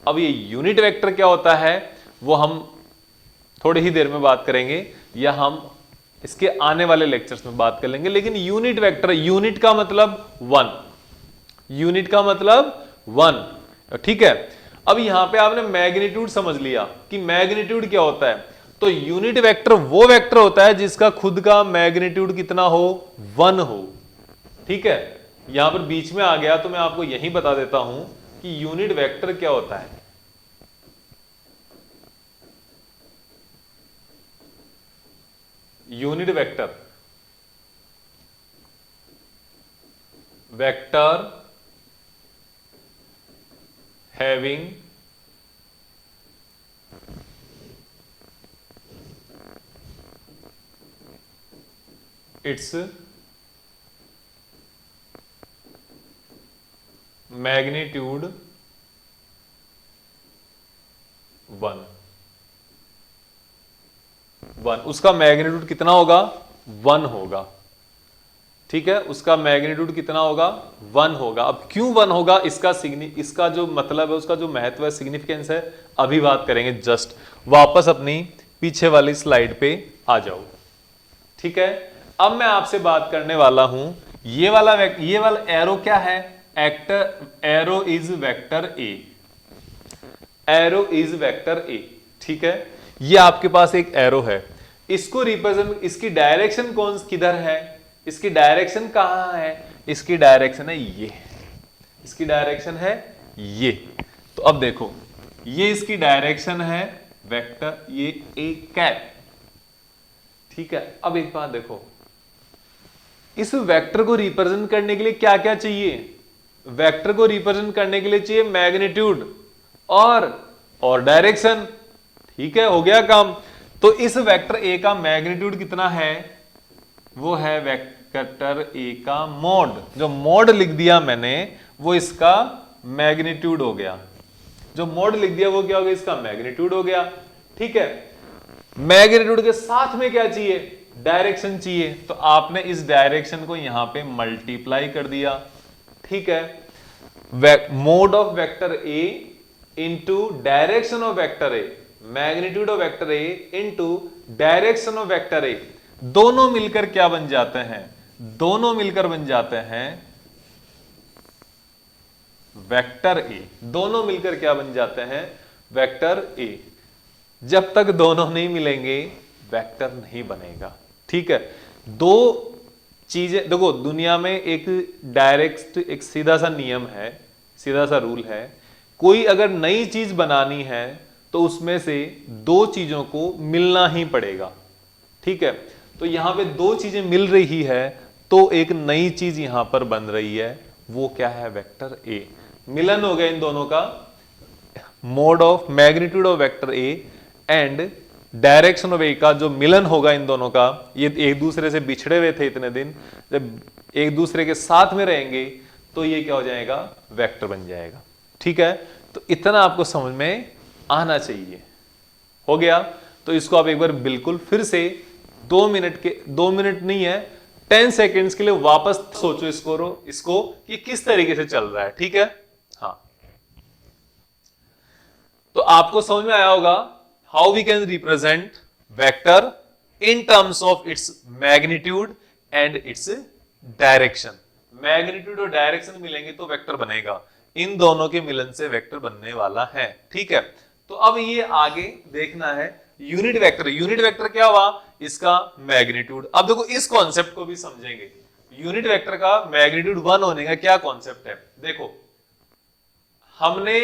अब ये यूनिट वेक्टर क्या होता है वो हम थोड़ी ही देर में बात करेंगे, या हम इसके आने वाले लेक्चर्स में बात कर लेंगे। लेकिन यूनिट वेक्टर, यूनिट का मतलब वन, यूनिट का मतलब वन, ठीक है। अब यहां पे आपने मैग्नीट्यूड समझ लिया कि मैग्नीट्यूड क्या होता है। तो यूनिट वेक्टर वो वेक्टर होता है जिसका खुद का मैग्नीट्यूड कितना हो? वन हो, ठीक है। यहां पर बीच में आ गया तो मैं आपको यही बता देता हूं कि यूनिट वेक्टर क्या होता है। Unit vector, vector having its magnitude 1, उसका मैग्नीट्यूड कितना होगा? 1 होगा, ठीक है। उसका मैग्नीट्यूड कितना होगा? 1 होगा। अब क्यों 1 होगा, इसका जो मतलब है, उसका जो महत्व है, सिग्निफिकेंस है, अभी बात करेंगे। जस्ट वापस अपनी पीछे वाली स्लाइड पे आ जाओ, ठीक है। अब मैं आपसे बात करने वाला हूं, ये वाला एरो क्या है? Arrow is vector A, arrow is vector A, ठीक है। ये आपके पास एक एरो है, इसको रिप्रेजेंट, इसकी डायरेक्शन किधर है? इसकी डायरेक्शन कहां है? इसकी डायरेक्शन है ये, इसकी डायरेक्शन है ये। तो अब देखो, ये इसकी डायरेक्शन है वेक्टर, ये ए कैप, ठीक है। अब एक बात देखो, इस वेक्टर को रिप्रेजेंट करने के लिए क्या क्या चाहिए? वेक्टर को रिप्रेजेंट करने के लिए चाहिए मैग्नीट्यूड और डायरेक्शन, ठीक है। हो गया काम। तो इस वेक्टर ए का मैग्नीट्यूड कितना है? वो है वेक्टर ए का मोड। जो मोड लिख दिया मैंने वो इसका मैग्नीट्यूड हो गया, जो मोड लिख दिया वो क्या हो गया? इसका मैग्नीट्यूड हो गया, ठीक है। मैग्नीट्यूड के साथ में क्या चाहिए? डायरेक्शन चाहिए। तो आपने इस डायरेक्शन को यहां पे मल्टीप्लाई कर दिया, ठीक है। Mode of vector A into direction of vector A, magnitude of vector A into direction of vector ए, दोनों मिलकर क्या बन जाते हैं? दोनों मिलकर बन जाते हैं वेक्टर ए। दोनों मिलकर क्या बन जाते हैं? Vector A. जब तक दोनों नहीं मिलेंगे वेक्टर नहीं बनेगा, ठीक है। दो चीजें देखो, दुनिया में एक डायरेक्ट, एक सीधा सा नियम है, सीधा सा रूल है, कोई अगर नई चीज बनानी है तो उसमें से दो चीजों को मिलना ही पड़ेगा, ठीक है। तो यहां पे दो चीजें मिल रही है तो एक नई चीज यहां पर बन रही है, वो क्या है? Vector A. मिलन हो गया इन दोनों का, mod of magnitude of vector a and direction of a का जो मिलन होगा इन दोनों का, ये एक दूसरे से बिछड़े हुए थे इतने दिन, जब एक दूसरे के साथ में रहेंगे तो ये क्या हो जाएगा? वेक्टर बन जाएगा, ठीक है। तो इतना आपको समझ में आना चाहिए। हो गया? तो इसको आप एक बार बिल्कुल फिर से 2 मिनट नहीं है, 10 सेकेंड्स के लिए वापस सोचो इसको कि किस तरीके से चल रहा है, ठीक है। हाँ, तो आपको समझ में आया होगा how we can represent vector in terms of its magnitude and its direction. Magnitude और डायरेक्शन मिलेंगे तो वेक्टर बनेगा, इन दोनों के मिलन से वेक्टर बनने वाला है। ठीक है, तो अब ये आगे देखना है यूनिट वेक्टर। यूनिट वेक्टर क्या हुआ, इसका मैग्नीट्यूड। अब देखो इस कॉन्सेप्ट को भी समझेंगे, यूनिट वेक्टर का मैग्नीट्यूड 1 होने का क्या कॉन्सेप्ट है। देखो हमने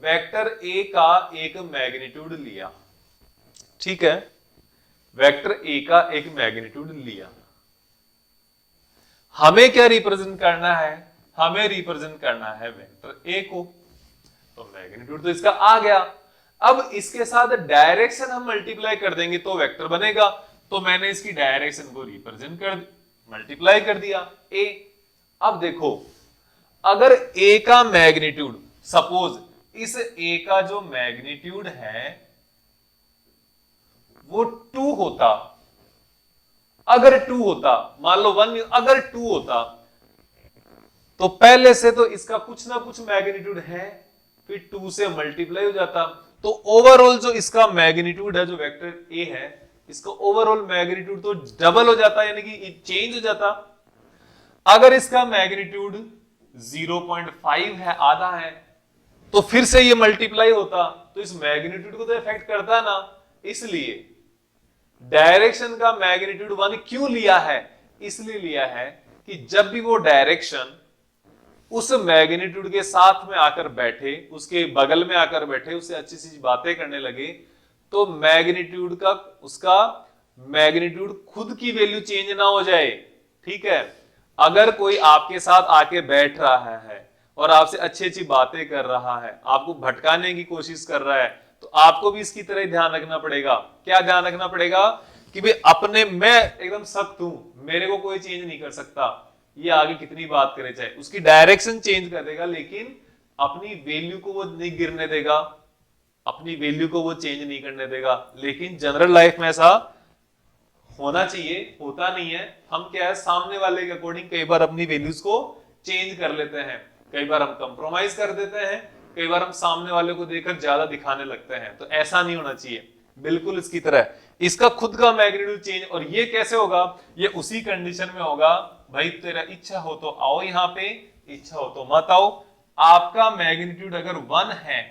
वेक्टर ए का एक मैग्नीट्यूड लिया, ठीक है, वेक्टर ए का एक मैग्नीट्यूड लिया, हमें क्या रिप्रेजेंट करना है, हमें रिप्रेजेंट करना है वेक्टर ए को, तो मैग्नीट्यूड तो इसका आ गया। अब इसके साथ डायरेक्शन हम मल्टीप्लाई कर देंगे तो वेक्टर बनेगा, तो मैंने इसकी डायरेक्शन को रिप्रेजेंट कर मल्टीप्लाई कर दिया ए। अब देखो अगर ए का मैग्नीट्यूड, सपोज इस ए का जो मैग्नीट्यूड है वो 2 होता, अगर 2 होता, मान लो 1, अगर 2 होता तो पहले से तो इसका कुछ ना कुछ मैग्नीट्यूड है, फिर 2 से मल्टीप्लाई हो जाता, तो ओवरऑल जो इसका मैग्नीट्यूड है, जो वेक्टर ए है, इसका ओवरऑल मैग्नीट्यूड तो डबल हो जाता, यानी कि चेंज हो जाता। अगर इसका मैग्नीट्यूड 0.5 है, आधा है, तो फिर से ये मल्टीप्लाई होता, तो इस मैग्नीट्यूड को तो इफेक्ट करता ना। इसलिए डायरेक्शन का मैग्नीट्यूड 1 क्यों लिया है, इसलिए लिया है कि जब भी वो डायरेक्शन उस मैग्नीट्यूड के साथ में आकर बैठे, उसके बगल में आकर बैठे, उससे अच्छी सी बातें करने लगे, तो मैग्नीट्यूड का, उसका मैग्नीट्यूड खुद की वैल्यू चेंज ना हो जाए। ठीक है, अगर कोई आपके साथ आके बैठ रहा है और आपसे अच्छी अच्छी बातें कर रहा है, आपको भटकाने की कोशिश कर रहा है, तो आपको भी इसकी तरह ध्यान रखना पड़ेगा। क्या ध्यान रखना पड़ेगा कि भाई अपने, मैं एकदम सख्त हूं, मेरे को कोई चेंज नहीं कर सकता, ये आगे कितनी बात करे, चाहे उसकी डायरेक्शन चेंज कर देगा, लेकिन अपनी वैल्यू को वो नहीं गिरने देगा, अपनी वैल्यू को वो चेंज नहीं करने देगा। लेकिन जनरल लाइफ में ऐसा होना चाहिए, होता नहीं है। हम क्या है, सामने वाले के अकॉर्डिंग कई बार अपनी वैल्यूज को चेंज कर लेते हैं, कई बार हम कंप्रोमाइज कर देते हैं, कई बार हम सामने वाले को देखकर ज्यादा दिखाने लगते हैं, तो ऐसा नहीं होना चाहिए। बिल्कुल इसकी तरह इसका खुद का मैग्नीट्यूड चेंज, और ये कैसे होगा, ये उसी कंडीशन में होगा, भाई तेरा इच्छा हो तो आओ यहाँ पे, इच्छा हो तो मत आओ। आपका मैग्नीट्यूड अगर 1 है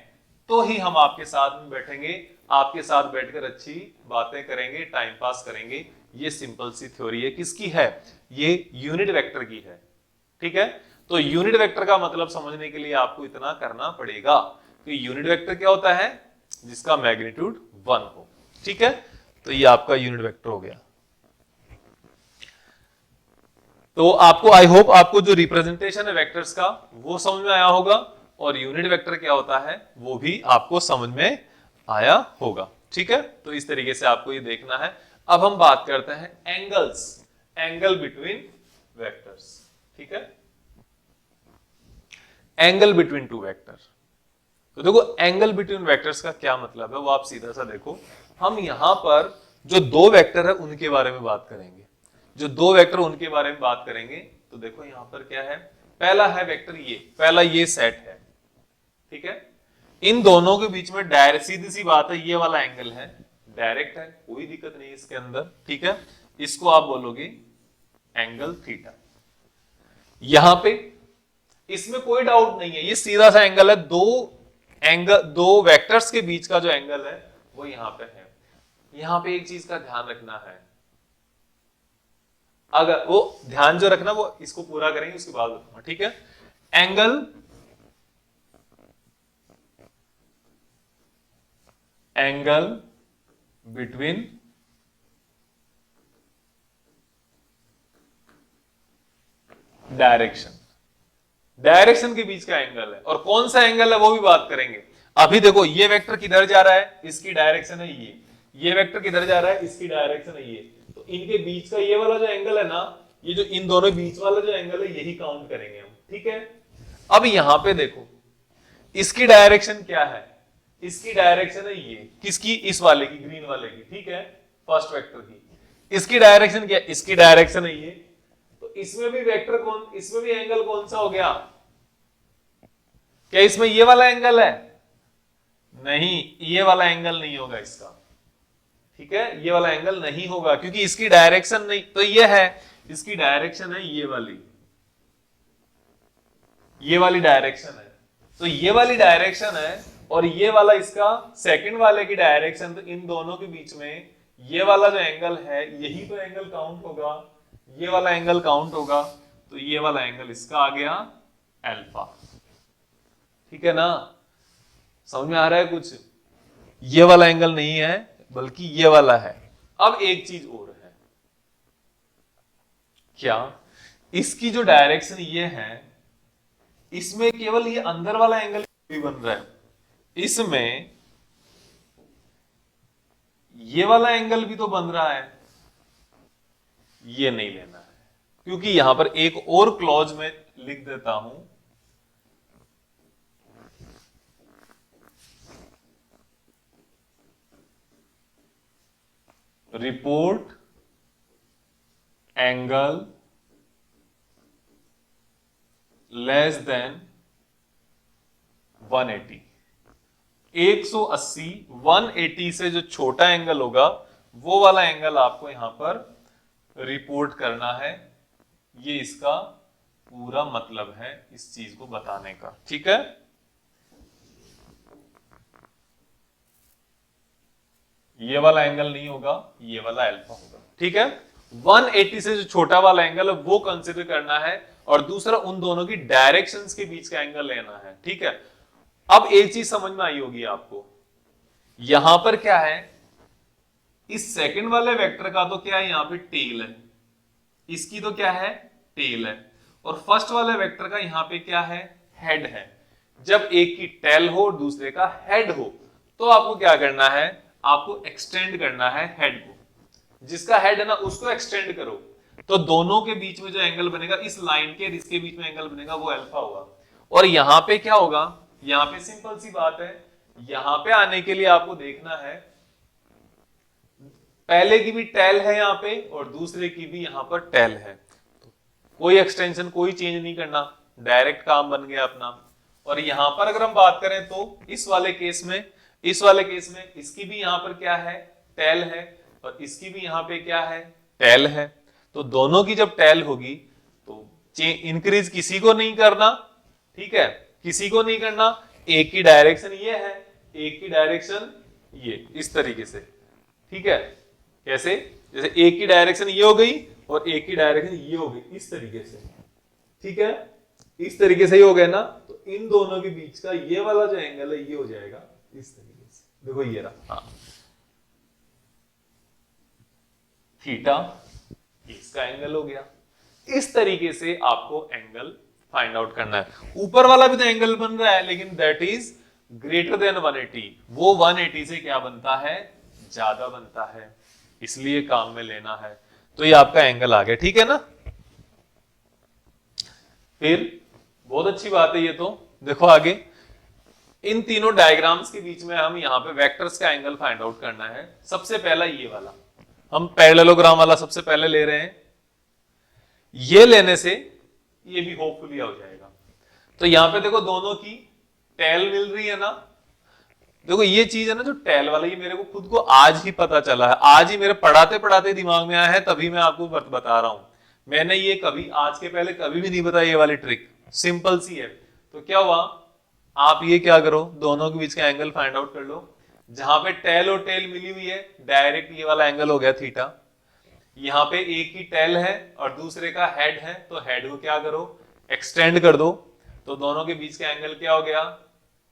तो ही हम आपके साथ में बैठेंगे, आपके साथ बैठकर अच्छी बातें करेंगे, टाइम पास करेंगे। ये सिंपल सी थ्योरी है, किसकी है, ये यूनिट वेक्टर की है। ठीक है, तो यूनिट वेक्टर का मतलब समझने के लिए आपको इतना करना पड़ेगा कि यूनिट वेक्टर क्या होता है, जिसका मैग्नीट्यूड 1 हो। ठीक है, तो ये आपका यूनिट वेक्टर हो गया। तो आपको, आई होप आपको जो रिप्रेजेंटेशन है वेक्टर्स का वो समझ में आया होगा, और यूनिट वेक्टर क्या होता है वो भी आपको समझ में आया होगा। ठीक है, तो इस तरीके से आपको ये देखना है। अब हम बात करते हैं एंगल्स, एंगल बिटवीन वेक्टर्स। ठीक है, एंगल बिटवीन टू वेक्टर। तो देखो एंगल बिटवीन वेक्टर्स का क्या मतलब है, वो आप सीधा सा देखो। हम यहां पर जो 2 वेक्टर है उनके बारे में बात करेंगे, जो 2 वेक्टर उनके बारे में बात करेंगे। तो देखो यहां पर क्या है, पहला है वेक्टर ये, पहला ये सेट है। ठीक है, इन दोनों के बीच में डायरेक्ट, सीधी सी बात है, ये वाला एंगल है, डायरेक्ट है, कोई दिक्कत नहीं इसके अंदर। ठीक है, इसको आप बोलोगे एंगल थीटा। यहां पे इसमें कोई डाउट नहीं है, ये सीधा सा एंगल है, दो वेक्टर्स के बीच का जो एंगल है वो यहां पे है। यहां पे एक चीज का ध्यान रखना है, अगर वो ध्यान जो रखना वो इसको पूरा करेंगे उसके बाद बताऊंगा। ठीक है, एंगल बिटवीन डायरेक्शन के बीच का एंगल है, और कौन सा एंगल है वो भी बात करेंगे। अभी देखो ये वेक्टर किधर जा रहा है, इसकी डायरेक्शन है ये वेक्टर किधर जा रहा है, इसकी डायरेक्शन है ये, तो इनके बीच का ये वाला जो एंगल है ना, ये जो इन दोनों बीच वाला जो एंगल है यही काउंट करेंगे हम। ठीक है, अब यहां पे देखो इसकी डायरेक्शन क्या है, इसकी डायरेक्शन है ये, किसकी, इस वाले की, ग्रीन वाले की। ठीक है, फर्स्ट वेक्टर की। इसकी डायरेक्शन क्या, इसकी डायरेक्शन है ये, तो इसमें भी वेक्टर कौन, इसमें भी एंगल कौन सा हो गया, क्या इसमें ये वाला एंगल है, नहीं, ये वाला एंगल नहीं होगा इसका। ठीक है, ये वाला एंगल नहीं होगा क्योंकि इसकी डायरेक्शन नहीं, तो ये है, इसकी डायरेक्शन है ये वाली डायरेक्शन है, तो ये वाली डायरेक्शन है और ये वाला इसका सेकंड वाले की डायरेक्शन, तो इन दोनों के बीच में ये वाला जो एंगल है यही तो एंगल काउंट होगा, ये वाला एंगल काउंट होगा, तो ये वाला एंगल इसका आ गया अल्फा। ठीक है ना, समझ में आ रहा है कुछ? ये वाला एंगल नहीं है बल्कि ये वाला है। अब एक चीज और है, क्या इसकी जो डायरेक्शन ये है, इसमें केवल ये अंदर वाला एंगल भी बन रहा है, इसमें ये वाला एंगल भी तो बन रहा है, ये नहीं लेना है क्योंकि यहां पर एक और क्लॉज में लिख देता हूं, रिपोर्ट एंगल लेस देन 180। 180 180 से जो छोटा एंगल होगा वो वाला एंगल आपको यहां पर रिपोर्ट करना है। ये इसका पूरा मतलब है इस चीज को बताने का। ठीक है, ये वाला एंगल नहीं होगा, ये वाला अल्फा होगा। ठीक है, 180 से जो छोटा वाला एंगल है वो कंसीडर करना है और दूसरा उन दोनों की डायरेक्शंस के बीच का एंगल लेना है। ठीक है, अब एक चीज समझ में आई होगी आपको, यहां पर क्या है, इस सेकंड वाले वेक्टर का तो क्या है, यहां पे टेल है, इसकी तो क्या है, टेल है, और फर्स्ट वाले वेक्टर का यहां पे क्या है, हेड है। जब एक की टेल हो और दूसरे का हेड हो तो आपको क्या करना है, आपको एक्सटेंड करना है हेड को, जिसका हेड है ना उसको एक्सटेंड करो, तो दोनों के बीच में जो एंगल बनेगा, इस लाइन के और इसके बीच में एंगल बनेगा वो अल्फा होगा। और यहां पे क्या होगा, यहां पे सिंपल सी बात है, यहां पे आने के लिए आपको देखना है पहले की भी टेल है यहां पे और दूसरे की भी यहां पर टेल है, कोई एक्सटेंशन कोई चेंज नहीं करना, डायरेक्ट काम बन गया अपना। और यहां पर अगर हम बात करें तो इस वाले केस में इसकी भी यहां पर क्या है, टेल है, और इसकी भी यहां पे क्या है, टेल है, तो दोनों की जब टेल होगी तो इंक्रीज किसी को नहीं करना। ठीक है, किसी को नहीं करना, एक की डायरेक्शन ये है, एक की डायरेक्शन ये, इस तरीके से। ठीक है, कैसे, जैसे एक की डायरेक्शन ये हो गई और एक की डायरेक्शन ये हो गई, इस तरीके से। ठीक है, इस तरीके से ही हो गया ना, तो इन दोनों के बीच का ये वाला जो एंगल है ये हो जाएगा इस तरीके से। देखो ये रहा, हाँ, थीटा इसका एंगल हो गया। इस तरीके से आपको एंगल फाइंड आउट करना है। ऊपर वाला भी तो एंगल बन रहा है लेकिन दैट इज ग्रेटर देन 180, वो 180 से क्या बनता है, ज्यादा बनता है, इसलिए काम में लेना है। तो ये आपका एंगल आ गया। ठीक है ना, फिर बहुत अच्छी बात है ये तो। देखो आगे इन तीनों डायग्राम्स के बीच में हम यहाँ पे वेक्टर्स का एंगल फाइंड आउट करना है। सबसे पहला ये वाला, हम पैरेललोग्राम वाला सबसे पहले ले रहे हैं, ये लेने से ये भी होपफुली हो जाएगा। तो यहां पे देखो दोनों की टेल मिल रही है ना, देखो ये चीज है ना जो टेल वाला, ये मेरे को खुद को आज ही पता चला है, आज ही मेरे पढ़ाते पढ़ाते दिमाग में आया है, तभी मैं आपको बता रहा हूं। मैंने ये कभी आज के पहले कभी भी नहीं बताया, ये वाली ट्रिक सिंपल सी है। तो क्या हुआ, आप ये क्या करो, दोनों के बीच का एंगल फाइंड आउट कर लो। जहां पे टेल और टेल मिली हुई है, डायरेक्ट ये वाला एंगल हो गया थीटा। यहाँ पे एक ही टेल है और दूसरे का हेड है, तो हेड को क्या करो, एक्सटेंड कर दो, तो दोनों के बीच का एंगल क्या हो गया,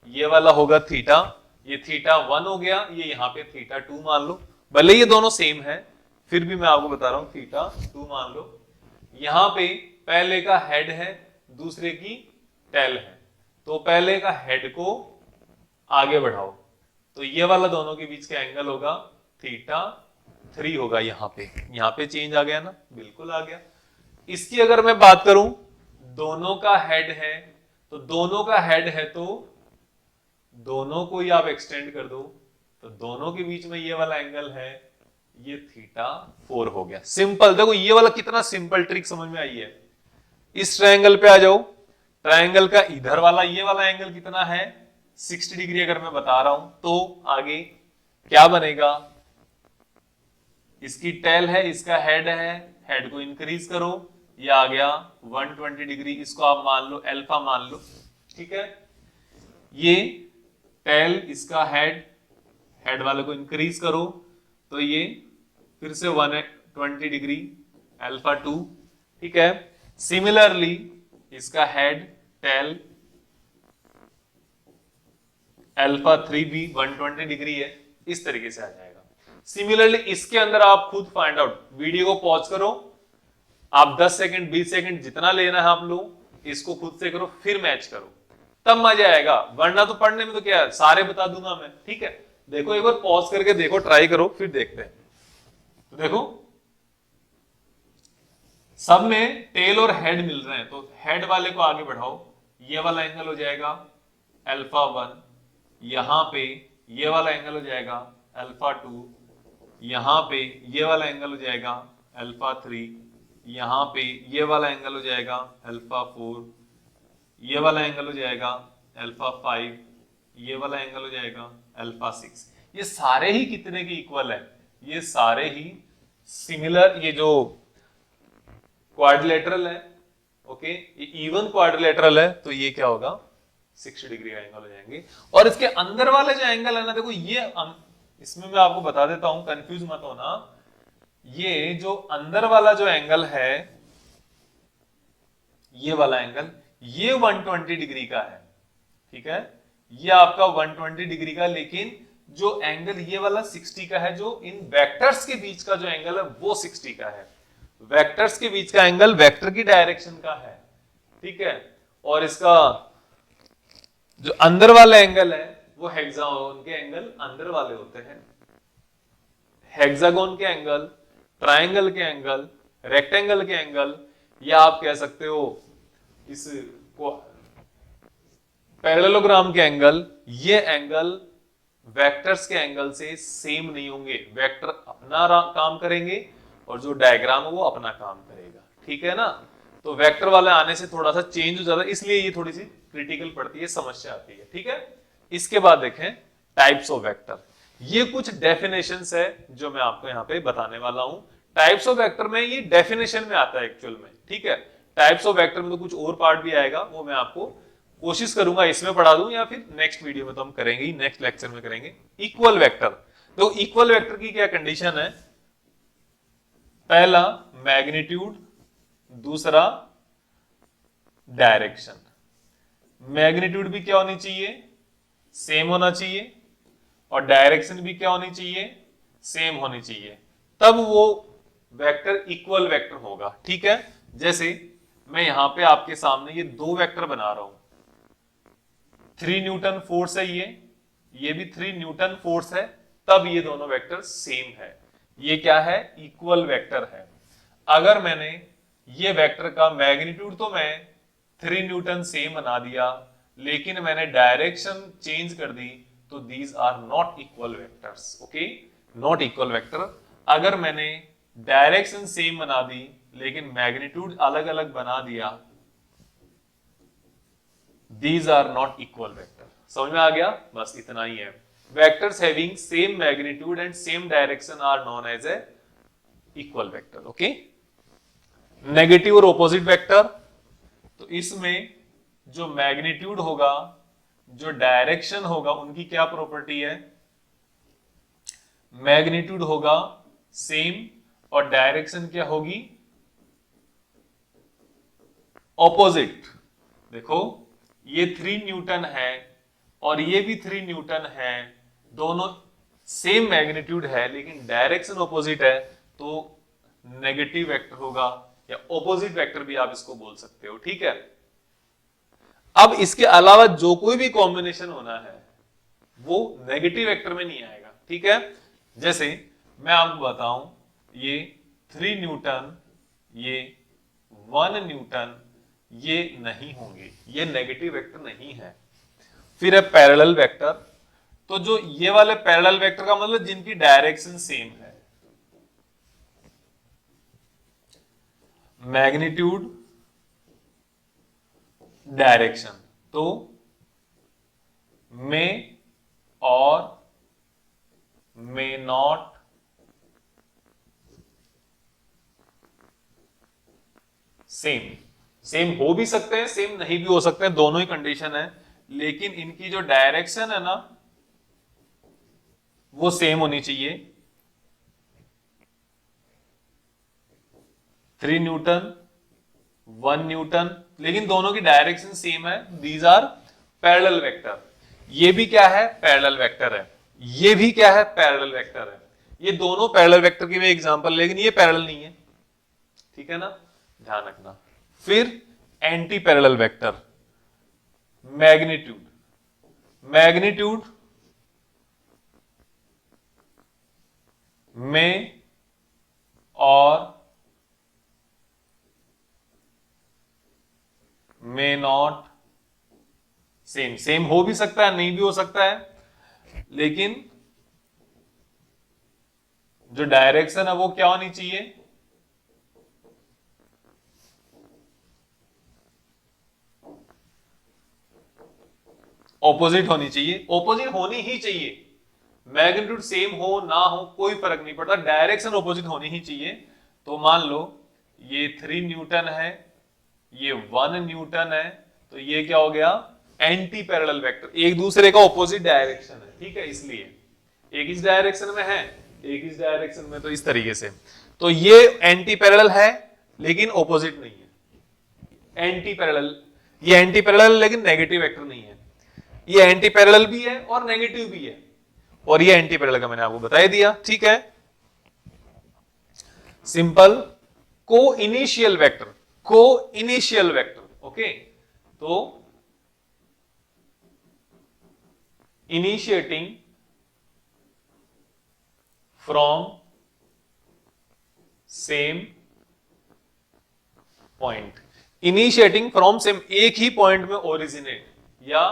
ये वाला होगा थीटा, ये थीटा 1 हो गया, ये यहाँ पे थीटा 2 मान लो, भले ये दोनों सेम है फिर भी मैं आपको बता रहा हूं थीटा 2 मान लो। यहाँ पे पहले का हेड है, दूसरे की टेल है, तो पहले का हेड को आगे बढ़ाओ, तो ये वाला दोनों के बीच का एंगल होगा थीटा 3 होगा। यहाँ पे चेंज आ गया ना, बिल्कुल आ गया। इसकी अगर मैं बात करूं, दोनों का हेड है, तो दोनों का हेड है तो दोनों को ही आप एक्सटेंड कर दो, तो दोनों के बीच में ये वाला एंगल है, ये थीटा 4 हो गया। सिंपल, देखो ये वाला कितना सिंपल ट्रिक समझ में आई है। इस ट्रायंगल पे आ जाओ, ट्रायंगल का इधर वाला ये वाला एंगल कितना है, 60 डिग्री अगर मैं बता रहा हूं, तो आगे क्या बनेगा, इसकी टेल है, इसका हेड है, हेड को इंक्रीज करो, ये आ गया 120 डिग्री, इसको आप मान लो अल्फा मान लो, ठीक है। ये टेल, इसका हेड, हेड वाले को इंक्रीज करो तो ये फिर से 120 डिग्री अल्फा 2, ठीक है। सिमिलरली इसका हेड, टेल, अल्फा 3 भी 120 डिग्री है, इस तरीके से आ जाएगा। सिमिलरली इसके अंदर आप खुद फाइंड आउट, वीडियो को पॉज करो, आप 10 सेकंड 20 सेकंड जितना लेना है आप लोग, इसको खुद से करो, फिर मैच करो, तब मजा आएगा। वरना तो पढ़ने में तो क्या है, सारे बता दूंगा मैं, ठीक है। देखो एक बार पॉज करके देखो, ट्राई करो, फिर देखते हैं। तो देखो सब में टेल और हेड मिल रहे हैं, तो हेड वाले को आगे बढ़ाओ, ये वाला एंगल हो जाएगा अल्फा 1, यहां पे ये वाला एंगल हो जाएगा अल्फा 2, यहां पे ये वाला एंगल हो जाएगा अल्फा 3, यहां पे ये वाला एंगल हो जाएगा अल्फा 4, ये वाला एंगल हो जाएगा अल्फा 5, ये वाला एंगल हो जाएगा अल्फा 6। ये सारे ही कितने के इक्वल है, ये सारे ही सिमिलर, ये जो क्वाड्रिलेटरल है, ओके, ये इवन क्वाड्रिलेटरल है, तो ये क्या होगा 60 डिग्री का एंगल हो जाएंगे। और इसके अंदर वाले जो एंगल है ना, देखो ये इसमें मैं आपको बता देता हूं, कंफ्यूज मत होना, ये जो अंदर वाला जो एंगल है, ये वाला एंगल, ये 120 डिग्री का है, ठीक है, ये आपका 120 डिग्री का, लेकिन जो एंगल ये वाला 60 का है, जो इन वेक्टर्स के बीच का जो एंगल है वो 60 का है। वेक्टर्स के बीच का एंगल वेक्टर की डायरेक्शन का है, ठीक है। और इसका जो अंदर वाला एंगल है वो हेक्सागोन के एंगल अंदर वाले होते हैं। हेक्सागोन के एंगल, ट्रायंगल के एंगल, रेक्टेंगल के एंगल, या आप कह सकते हो इस पैरेललोग्राम के एंगल, ये एंगल वेक्टर्स के एंगल से सेम नहीं होंगे। वेक्टर अपना काम करेंगे और जो डायग्राम है वो अपना काम करेगा, ठीक है ना। तो वेक्टर वाले आने से थोड़ा सा चेंज हो जाता है, इसलिए ये थोड़ी सी क्रिटिकल पड़ती है, समस्या आती है, ठीक है। इसके बाद देखें टाइप्स ऑफ वेक्टर, ये कुछ डेफिनेशंस है जो मैं आपको यहाँ पे बताने वाला हूं। टाइप्स ऑफ वेक्टर में ये डेफिनेशन में आता है एक्चुअल में, ठीक है। टाइप्स ऑफ वेक्टर में तो कुछ और पार्ट भी आएगा, वो मैं आपको कोशिश करूंगा इसमें पढ़ा दूं, या फिर नेक्स्ट वीडियो में तो हम करेंगे ही, नेक्स्ट लेक्चर में करेंगे। इक्वल वेक्टर, तो इक्वल वेक्टर की क्या कंडीशन है, पहला मैग्नीट्यूड, दूसरा डायरेक्शन। मैग्नीट्यूड भी क्या होनी चाहिए, सेम होना चाहिए, और डायरेक्शन भी क्या होनी चाहिए, सेम होनी चाहिए, तब वो वेक्टर इक्वल वेक्टर होगा, ठीक है। जैसे मैं यहां पे आपके सामने ये दो वेक्टर बना रहा हूं, 3 न्यूटन फोर्स है, ये भी 3 न्यूटन फोर्स है, तब ये दोनों वेक्टर सेम है, ये क्या है, इक्वल वेक्टर है। अगर मैंने ये वेक्टर का मैग्नीट्यूड तो मैं 3 न्यूटन सेम बना दिया, लेकिन मैंने डायरेक्शन चेंज कर दी, तो these are not equal vectors, okay, not equal vector. अगर मैंने डायरेक्शन सेम बना दी लेकिन मैग्नीट्यूड अलग अलग बना दिया, these are not equal vector. समझ में आ गया, बस इतना ही है। Vectors having same magnitude and same direction are known as a equal vector, okay. Negative और ऑपोजिट वेक्टर, तो इसमें जो मैग्नीट्यूड होगा, जो डायरेक्शन होगा, उनकी क्या प्रॉपर्टी है, मैग्नीट्यूड होगा सेम और डायरेक्शन क्या होगी, ऑपोजिट। देखो ये 3 न्यूटन है और ये भी 3 न्यूटन है, दोनों सेम मैग्नीट्यूड है लेकिन डायरेक्शन ऑपोजिट है, तो नेगेटिव वेक्टर होगा, या ऑपोजिट वेक्टर भी आप इसको बोल सकते हो, ठीक है। अब इसके अलावा जो कोई भी कॉम्बिनेशन होना है वो नेगेटिव वेक्टर में नहीं आएगा, ठीक है। जैसे मैं आपको बताऊं, ये 3 न्यूटन, ये 1 न्यूटन, ये नहीं होंगे, ये नेगेटिव वेक्टर नहीं है। फिर है पैरेलल वेक्टर, तो जो ये वाले पैरेलल वेक्टर का मतलब जिनकी डायरेक्शन सेम है, मैग्नीट्यूड डायरेक्शन, तो मे और मे नॉट सेम, सेम हो भी सकते हैं, सेम नहीं भी हो सकते हैं, दोनों ही कंडीशन है, लेकिन इनकी जो डायरेक्शन है ना वो सेम होनी चाहिए। 3 न्यूटन 1 न्यूटन, लेकिन दोनों की डायरेक्शन सेम है, दीज आर पैरेलल वेक्टर। ये भी क्या है, पैरेलल वेक्टर है, ये भी क्या है, पैरेलल वेक्टर है। ये दोनों पैरेलल वेक्टर की मैं एग्जांपल, लेकिन ये पैरेलल नहीं है, ठीक है ना, ध्यान रखना। फिर anti parallel vector, magnitude, magnitude में और मे नॉट सेम, सेम हो भी सकता है, नहीं भी हो सकता है, लेकिन जो डायरेक्शन है वो क्या होनी चाहिए, ऑपोजिट होनी चाहिए, ऑपोजिट होनी ही चाहिए। मैग्नीट्यूड सेम हो ना हो कोई फर्क नहीं पड़ता, डायरेक्शन ऑपोजिट होनी ही चाहिए। तो मान लो ये 3 न्यूटन है, ये 1 न्यूटन है, तो ये क्या हो गया, एंटी पैरेलल वेक्टर, एक दूसरे का ऑपोजिट डायरेक्शन है, ठीक है, इसलिए एक इस डायरेक्शन में है, एक इस डायरेक्शन में, तो इस तरीके से। तो ये एंटी पैरेलल है लेकिन ऑपोजिट नहीं है, एंटी पैरेलल, ये एंटी पैरेलल लेकिन नेगेटिव वेक्टर नहीं है, ये एंटी पैरेलल भी है और नेगेटिव भी है, और ये एंटी पैरेलल का मैंने आपको बता दिया, ठीक है। सिंपल को इनिशियल वेक्टर, को इनिशियल वेक्टर, ओके, तो initiating from same point, initiating from same, एक ही पॉइंट में ओरिजिनेट, या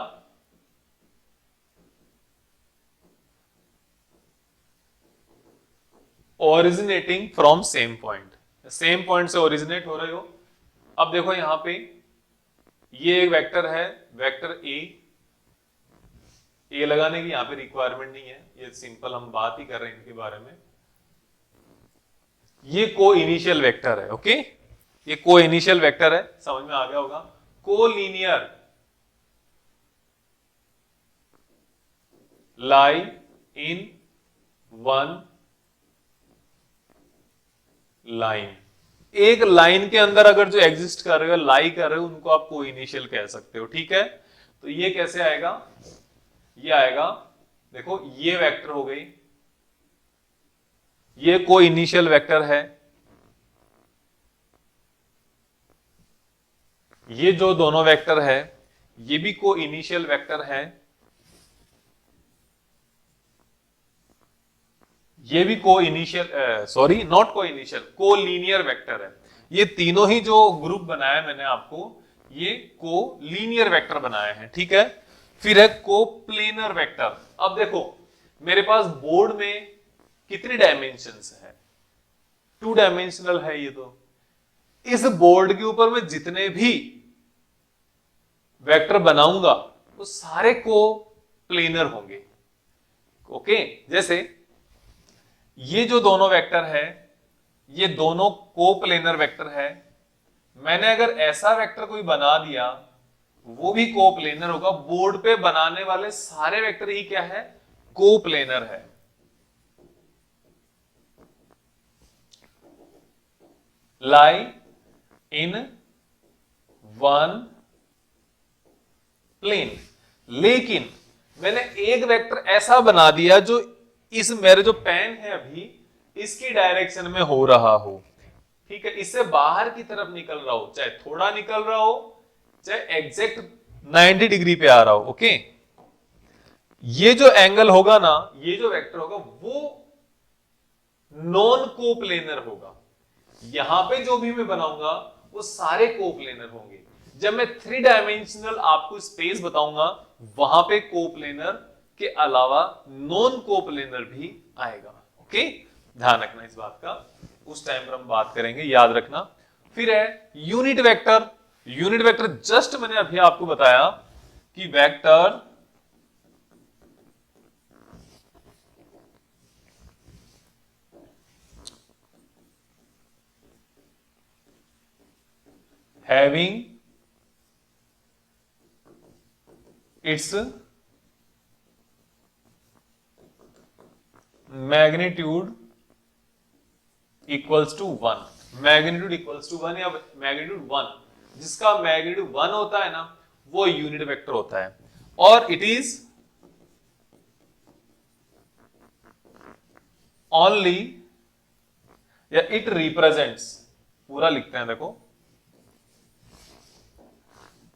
originating from same point, same point से ओरिजिनेट हो रहे हो। अब देखो यहां पे ये एक वेक्टर है, वेक्टर ए लगाने की यहां पे रिक्वायरमेंट नहीं है, ये सिंपल हम बात ही कर रहे हैं इनके बारे में। ये को इनिशियल वेक्टर है, ओके, ये को इनिशियल वेक्टर है, समझ में आ गया होगा। को linear lie in one line, एक लाइन के अंदर अगर जो एग्जिस्ट कर रहे हो, लाई कर रहे हो, उनको आप को इनिशियल कह सकते हो, ठीक है। तो ये कैसे आएगा, ये आएगा, देखो ये वेक्टर हो गई, ये को इनिशियल वेक्टर है, ये जो दोनों वेक्टर है ये भी को इनिशियल वेक्टर है, ये भी को इनिशियल, सॉरी नॉट को इनिशियल, को लीनियर वेक्टर है। ये तीनों ही जो ग्रुप बनाया मैंने आपको, ये को लीनियर वेक्टर बनाए हैं, ठीक है। फिर है को प्लेनर वेक्टर। अब देखो मेरे पास बोर्ड में कितनी डायमेंशंस है, 2 डायमेंशनल है ये, तो इस बोर्ड के ऊपर मैं जितने भी वेक्टर बनाऊंगा वो सारे को प्लेनर होंगे, ओके। जैसे ये जो दोनों वेक्टर है ये दोनों कोप्लेनर वेक्टर है, मैंने अगर ऐसा वेक्टर कोई बना दिया वो भी कोप्लेनर होगा, बोर्ड पे बनाने वाले सारे वेक्टर ही क्या है, कोप्लेनर है। लाई इन वन प्लेन, लेकिन मैंने एक वेक्टर ऐसा बना दिया जो इस मेरे जो पेन है अभी इसकी डायरेक्शन में हो रहा हो, ठीक है, इससे बाहर की तरफ निकल रहा हो, चाहे थोड़ा निकल रहा हो चाहे एग्जैक्ट 90 डिग्री पे आ रहा हो, ओके। ये जो एंगल होगा ना, ये जो वेक्टर होगा वो नॉन कोप्लेनर होगा, यहां पे जो भी मैं बनाऊंगा वो सारे कोप्लेनर होंगे। जब मैं 3 डायमेंशनल आपको स्पेस बताऊंगा वहां पे कोप्लेनर के अलावा नॉन कोप्लेनर भी आएगा, ओके, ध्यान रखना इस बात का, उस टाइम पर हम बात करेंगे, याद रखना। फिर है unit vector, unit vector just मैंने अभी आपको बताया कि vector having its magnitude equals to 1, magnitude equals to 1 या मैग्नीट्यूड 1, जिसका मैग्नीट्यूड 1 होता है ना वो यूनिट वेक्टर होता है, और इट इज ओनली या इट रिप्रेजेंट्स, पूरा लिखते हैं देखो,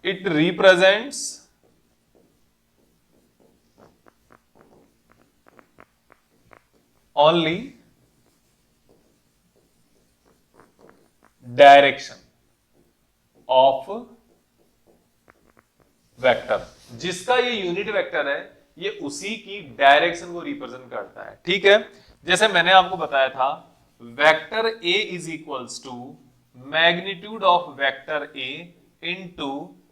it represents only direction of vector, जिसका ये यूनिट वेक्टर है ये उसी की डायरेक्शन को रिप्रेजेंट करता है। ठीक है, जैसे मैंने आपको बताया था vector A is equals to magnitude of vector A into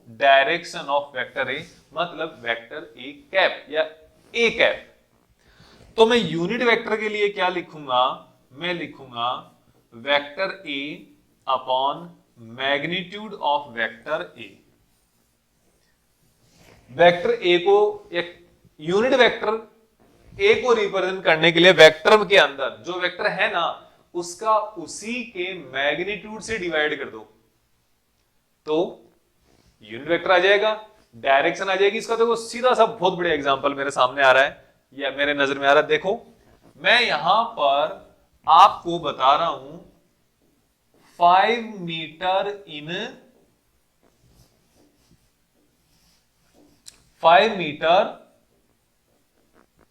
direction of vector A, मतलब वेक्टर ए कैप या ए कैप। तो मैं यूनिट वेक्टर के लिए क्या लिखूंगा, मैं लिखूंगा vector A upon magnitude of vector A. Vector A को, एक यूनिट वेक्टर ए को रिप्रेजेंट करने के लिए वेक्टर के अंदर जो वेक्टर है ना उसका उसी के मैग्नीट्यूड से डिवाइड कर दो तो यूनिट वेक्टर आ जाएगा, डायरेक्शन आ जाएगी। इसका देखो सीधा सा बहुत बड़ा एग्जांपल मेरे सामने आ रहा है या मेरे नजर में आ रहा है। देखो मैं यहां पर आपको बता रहा हूं 5 मीटर इन 5 मीटर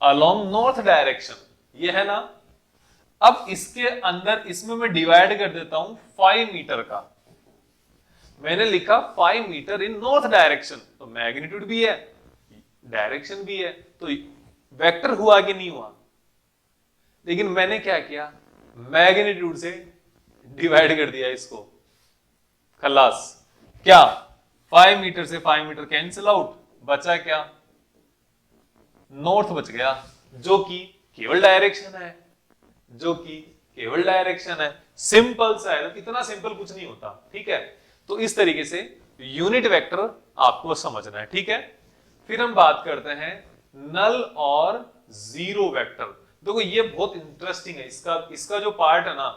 अलोंग नॉर्थ डायरेक्शन, ये है ना। अब इसके अंदर इसमें मैं डिवाइड कर देता हूं 5 मीटर का, मैंने लिखा 5 मीटर इन नॉर्थ डायरेक्शन, तो मैग्नीट्यूड भी है डायरेक्शन भी है, तो वेक्टर हुआ कि नहीं हुआ। लेकिन मैंने क्या किया, मैग्नीट्यूड से डिवाइड कर दिया इसको, खलास। क्या 5 मीटर से 5 मीटर कैंसिल आउट, बचा क्या, नॉर्थ बच गया, जो कि केवल डायरेक्शन है, जो कि केवल डायरेक्शन है। सिंपल सा है, इतना सिंपल कुछ नहीं होता। ठीक है, तो इस तरीके से यूनिट वेक्टर आपको समझना है। ठीक है, फिर हम बात करते हैं नल और जीरो वेक्टर। देखो ये बहुत इंटरेस्टिंग है, इसका जो पार्ट है ना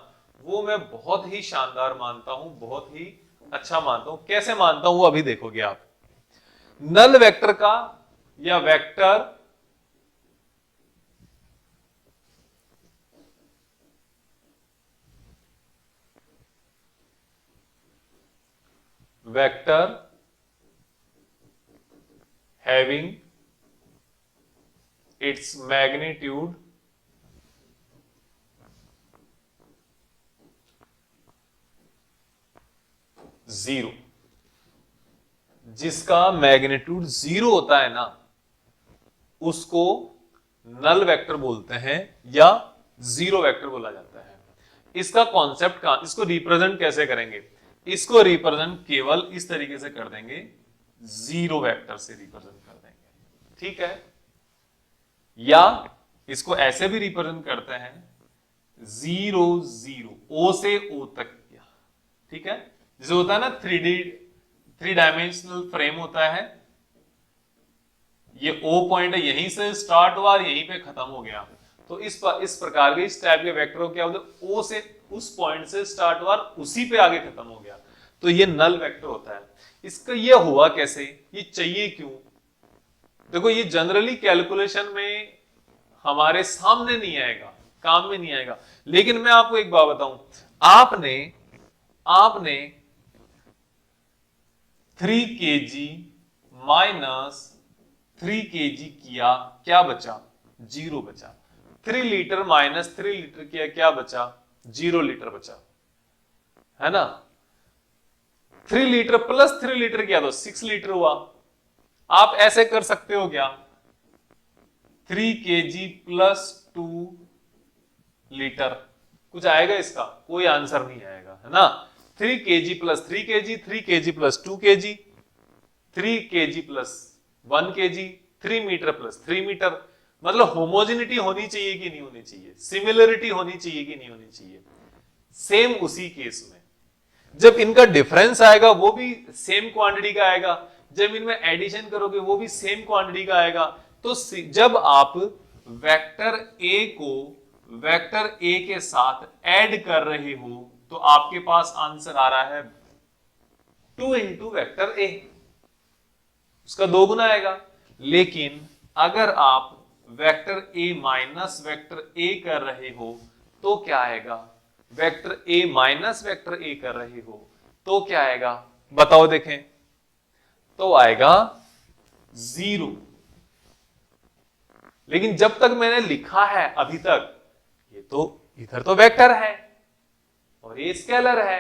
वो मैं बहुत ही शानदार मानता हूं, बहुत ही अच्छा मानता हूं। कैसे मानता हूं वो अभी देखोगे आप। नल वेक्टर का या vector having its magnitude zero, जिसका मैग्नीट्यूड जीरो होता है ना उसको नल वेक्टर बोलते हैं या जीरो वेक्टर बोला जाता है। इसका कॉन्सेप्ट का, इसको रिप्रेजेंट कैसे करेंगे, इसको रिप्रेजेंट केवल इस तरीके से कर देंगे, जीरो वेक्टर से रिप्रेजेंट कर देंगे। ठीक है, या इसको ऐसे भी रिप्रेजेंट करते हैं 0 0 ओ से ओ तक किया। ठीक है, जैसे होता है ना 3 डायमेंशनल फ्रेम होता है, ये ओ पॉइंट है, यहीं से स्टार्ट हुआ और यहीं पे खत्म हो गया। तो इस प्रकार के इस टाइप के वेक्टर क्या होता है, ओ से उस पॉइंट से स्टार्ट हुआ उसी पे आगे खत्म हो गया, तो ये नल वेक्टर होता है। इसका ये हुआ कैसे, ये चाहिए क्यों। देखो ये जनरली कैलकुलेशन में हमारे सामने नहीं आएगा, काम में नहीं आएगा, लेकिन मैं आपको एक बात बताऊं, आपने 3 kg माइनस 3 kg किया, क्या बचा, 0 बचा। 3 लीटर माइनस 3 लीटर किया, क्या बचा, 0 लीटर बचा, है ना। 3 लीटर प्लस 3 लीटर किया तो 6 लीटर हुआ। आप ऐसे कर सकते हो क्या, 3 kg प्लस 2 लीटर, कुछ आएगा इसका, कोई आंसर नहीं आएगा, है ना। 3 kg plus 3 kg, 3 kg plus 2 kg, 3 kg plus 1 kg, 3 metre plus 3 metre. मतलब होमोजेनिटी होनी चाहिए कि नहीं होनी चाहिए, सिमिलरिटी होनी चाहिए कि नहीं होनी चाहिए। सेम उसी केस में जब इनका डिफरेंस आएगा वो भी सेम क्वांटिटी का आएगा, जब इनमें एडिशन करोगे वो भी सेम क्वांटिटी का आएगा। तो जब आप वेक्टर ए को वेक्टर ए के साथ ऐड कर रहे हो तो आपके पास आंसर आ रहा है 2 इंटू वेक्टर ए, उसका 2 गुना आएगा। लेकिन अगर आप vector A minus vector A कर रहे हो तो क्या आएगा, vector A minus vector A कर रहे हो तो क्या आएगा, बताओ देखें, तो आएगा 0। लेकिन जब तक मैंने लिखा है अभी तक, ये तो इधर तो वेक्टर है और ये स्केलर है,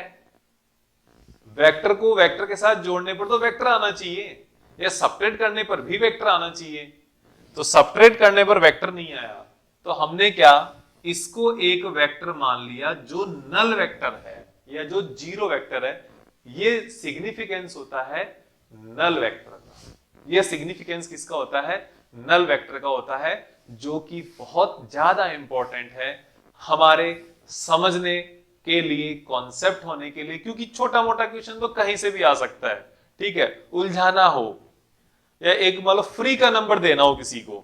वेक्टर को वेक्टर के साथ जोड़ने पर तो वेक्टर आना चाहिए, या सबट्रैक्ट करने पर भी वेक्टर आना चाहिए। तो सबट्रैक्ट करने पर वेक्टर नहीं आया, तो हमने क्या, इसको एक वेक्टर मान लिया जो नल वेक्टर है या जो जीरो वेक्टर है। ये सिग्निफिकेंस होता है नल वेक्टर का, ये सिग्निफिकेंस किसका होता है, नल वेक्टर का होता है, जो कि बहुत ज्यादा इंपॉर्टेंट है हमारे समझने के लिए, कॉन्सेप्ट होने के लिए, क्योंकि छोटा मोटा क्वेश्चन तो कहीं से भी आ सकता है, ठीक है, उलझाना हो या एक मतलब फ्री का नंबर देना हो, किसी को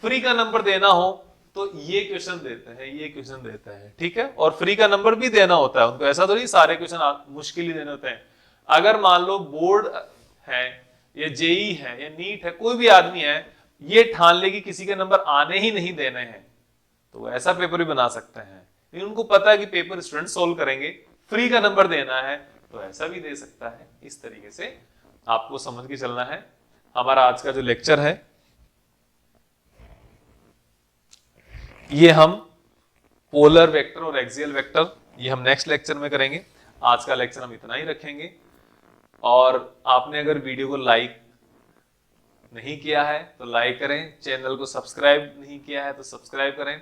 फ्री का नंबर देना हो तो ये क्वेश्चन देते हैं, ये क्वेश्चन देते हैं, ठीक है, और फ्री का नंबर भी देना होता है उनको, ऐसा तो नहीं सारे क्वेश्चन मुश्किल ही देने होते हैं। अगर मान लो बोर्ड है या जेई है या नीट है, कोई भी आदमी है ये ठान ले कि किसी के नंबर आने ही नहीं देने हैं, तो ऐसा पेपर भी बना सकते हैं। लेकिन उनको पता है कि पेपर स्टूडेंट सोल्व करेंगे, फ्री का नंबर देना है तो ऐसा भी दे सकता है। इस तरीके से आपको समझ के चलना है। हमारा आज का जो लेक्चर है ये हम पोलर वेक्टर और एक्सियल वेक्टर ये हम नेक्स्ट लेक्चर में करेंगे। आज का लेक्चर हम इतना ही रखेंगे। और आपने अगर वीडियो को लाइक नहीं किया है तो लाइक करें, चैनल को सब्सक्राइब नहीं किया है तो सब्सक्राइब करें,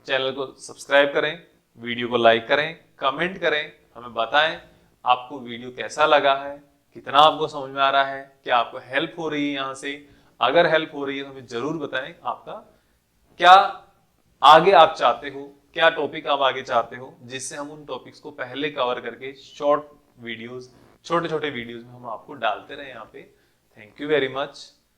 चैनल को सब्सक्राइब करें, वीडियो को लाइक करें, कमेंट करें, हमें बताएं आपको वीडियो कैसा लगा है, कितना आपको समझ में आ रहा है, क्या आपको हेल्प हो रही है यहाँ से। अगर हेल्प हो रही है तो हमें जरूर बताएं आपका क्या आगे आप चाहते हो, क्या टॉपिक आप आगे चाहते हो, जिससे हम उन टॉपिक्स को पहले कवर करके शॉर्ट वीडियोस, छोटे छोटे वीडियोस में हम आपको डालते रहे यहाँ पे। Thank you very much.